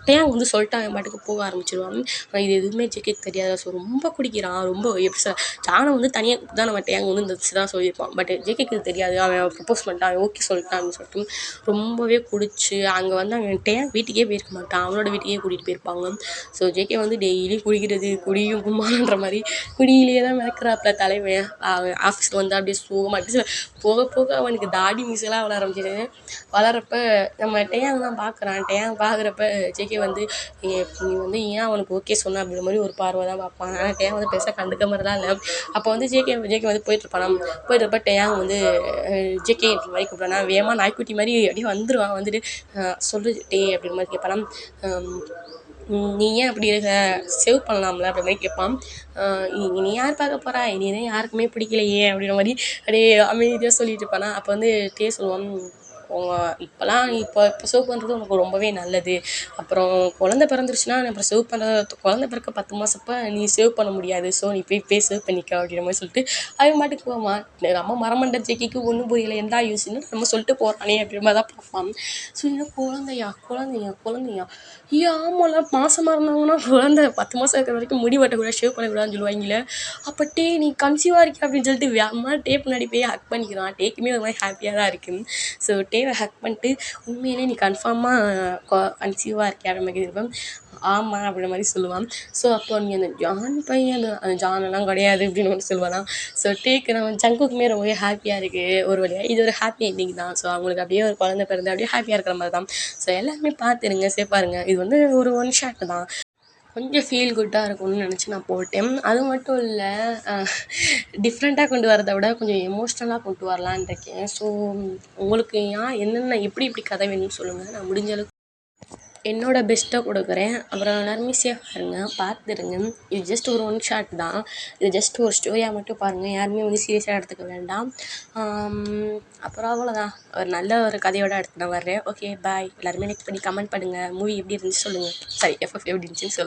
டேயாங் வந்து சொல்லிட்டான். அவன் பாட்டுக்கு போக ஆரம்பிச்சிடுவான். ஆனால் இது எதுவுமே ஜேகேக்கு தெரியாது. ஸோ ரொம்ப குடிக்கிறான். ரொம்ப எப்படி ஜானை வந்து தனியாக கூப்பிட்டு தான் நம்ம டேயாங் வந்து இந்த தான் சொல்லியிருப்பான். பட் ஜேகேக்கு இது தெரியாது. அவன் ப்ரப்போஸ் பண்ணிட்டான், அவன் ஓகே சொல்லிட்டான் அப்படின்னு சொல்லிட்டு ரொம்பவே குடிச்சு அங்கே வந்து அவன் டேயாங் வீட்டுக்கே போயிருக்க மாட்டான், அவனோட வீட்டுக்கே கூட்டிகிட்டு போயிருப்பாங்க. ஸோ ஜேகே வந்து டெய்லி குடிக்கிறது, குடியும் கும்மான்ற மாதிரி குடியிலேயே தான் மிதக்கிறாப்புல தலைவன். அவன் ஆஃபீஸில் வந்து அப்படியே சோகமாக போக போக அவனுக்கு தாடி மீசெல்லாம் வளர ஆரம்பிச்சிடுது. வளரப்போ நம்ம டேயாங் தான் பார்க்குறான். டேயாங் பார்க்குறப்ப ஜேகே வந்து நீ வந்து ஏன் அவனுக்கு ஓகே சொன்ன அப்படின்ற மாதிரி ஒரு பார்வை தான் பார்ப்பான். ஆனால் டேயாங் வந்து பெருசாக கண்டுக்க மாதிரிலாம் இல்லை. அப்போ வந்து ஜேகே வந்து போயிட்டுருப்ப டேயாங் வந்து ஜேகே இந்த மாதிரி கூப்பிட்றானா வேகமாக நாய்க்குட்டி மாதிரி அப்படியே வந்துடுவான். வந்துட்டு சொல்லு டே அப்படின்ற மாதிரி கேட்பானா, நீ ஏன் அப்படி இருக்க, சேவ் பண்ணலாம்ல அப்படி மாதிரி கேட்பான். நீ யார் பார்க்க போகிறா, நீ தான் யாருக்குமே பிடிக்கலையே அப்படின்ற மாதிரி அப்படியே அமைதியாக சொல்லிட்டு இருப்பானா. அப்போ வந்து டே சொல்லுவான், இப்போ சேவ் பண்ணுறது உனக்கு ரொம்பவே நல்லது, அப்புறம் குழந்தை பிறந்துருச்சுன்னா அப்புறம் சேவ் பண்ணுறது குழந்தை பிறக்க 10 மாதப்போ நீ சேவ் பண்ண முடியாது, ஸோ நீ போய் சேவ் பண்ணிக்க அப்படின்ற மாதிரி சொல்லிட்டு அவன் மாட்டுக்கு போவான். நம்ம மரமண்ட ஜேகேக்கு ஒன்றும் புரியலை, எந்தா யூஸ்ன்னு நம்ம சொல்லிட்டு போகிறானே அப்படின்ற மாதிரி தான் பார்ப்பான். ஸோ இன்னும் குழந்தையா ஆமாம்ல மாதமாக இருந்தவங்கன்னா குழந்தை 10 மாதம் இருக்கிற வரைக்கும் முடி வெட்டக்கூடாது, ஷேவ் பண்ணக்கூடாதுன்னு சொல்லுவாங்களே. அப்போ டே நீ கன்சீவாக இருக்கா அப்படின்னு சொல்லிட்டு வேகமாக டே முன்னாடி போய் ஹக் பண்ணிக்கிறான். டேக்குமே ஒரு மாதிரி ஹாப்பியாக தான் இருக்குது. ஸோ டேவை ஹக் பண்ணிட்டு உண்மையிலே நீ கன்ஃபார்மாக கன்சீவாக இருக்கியா அப்படின்னு மாதிரி இருப்பேன். ஆமாம் அப்படின்ற மாதிரி சொல்லுவான். ஸோ அப்போ நீ அந்த ஜான் பையன் அந்த ஜானெல்லாம் கிடையாது அப்படின்னு வந்து சொல்லுவானா. ஸோ டேக்கு நம்ம ஜங்குக்குமே ரொம்பவே ஹாப்பியாக இருக்குது ஒரு வழியாக. இது ஒரு ஹாப்பி எண்டிங் தான். ஸோ அவங்களுக்கு அப்படியே ஒரு குழந்தை பிறந்து அப்படியே ஹாப்பியாக இருக்கிற மாதிரி தான். ஸோ எல்லாருமே பார்த்துருங்க, சேஃபாருங்க. இது வந்து ஒரு ஒன் ஷாட் தான், கொஞ்சம் ஃபீல் குட்டாக இருக்கும்னு நினச்சி நான் போட்டேன். அது மட்டும் இல்லை, டிஃப்ரெண்ட்டாக கொண்டு வரதை விட கொஞ்சம் எமோஷ்னலாக கொண்டு வரலான்னு இருக்கேன். ஸோ உங்களுக்கு என்னென்ன எப்படி கதை வேணும்னு சொல்லுங்கள், நான் முடிஞ்ச அளவுக்கு என்னோட பெஸ்ட்டை கொடுக்குறேன். அப்புறம் எல்லாருமே சேஃபாக இருங்க, பார்த்துருங்க. இது ஜஸ்ட் ஒரு ஒன் ஷாட் தான். இது ஜஸ்ட் ஒரு ஸ்டோரியாக மட்டும் பாருங்கள். யாருமே வந்து சீரியஸாக எடுத்துக்க வேண்டாம். அப்புறம் அவ்வளோதான். ஒரு நல்ல ஒரு கதையோடு அடுத்து நான் வர்றேன். Okay bye. எல்லாருமே லைக் பண்ணி கமெண்ட் பண்ணுங்கள். மூவி எப்படி இருந்துச்சு சொல்லுங்கள். சாரி, எஃப்எஃப் எப்படி இருந்துச்சுன்னு சொல்லுங்கள்.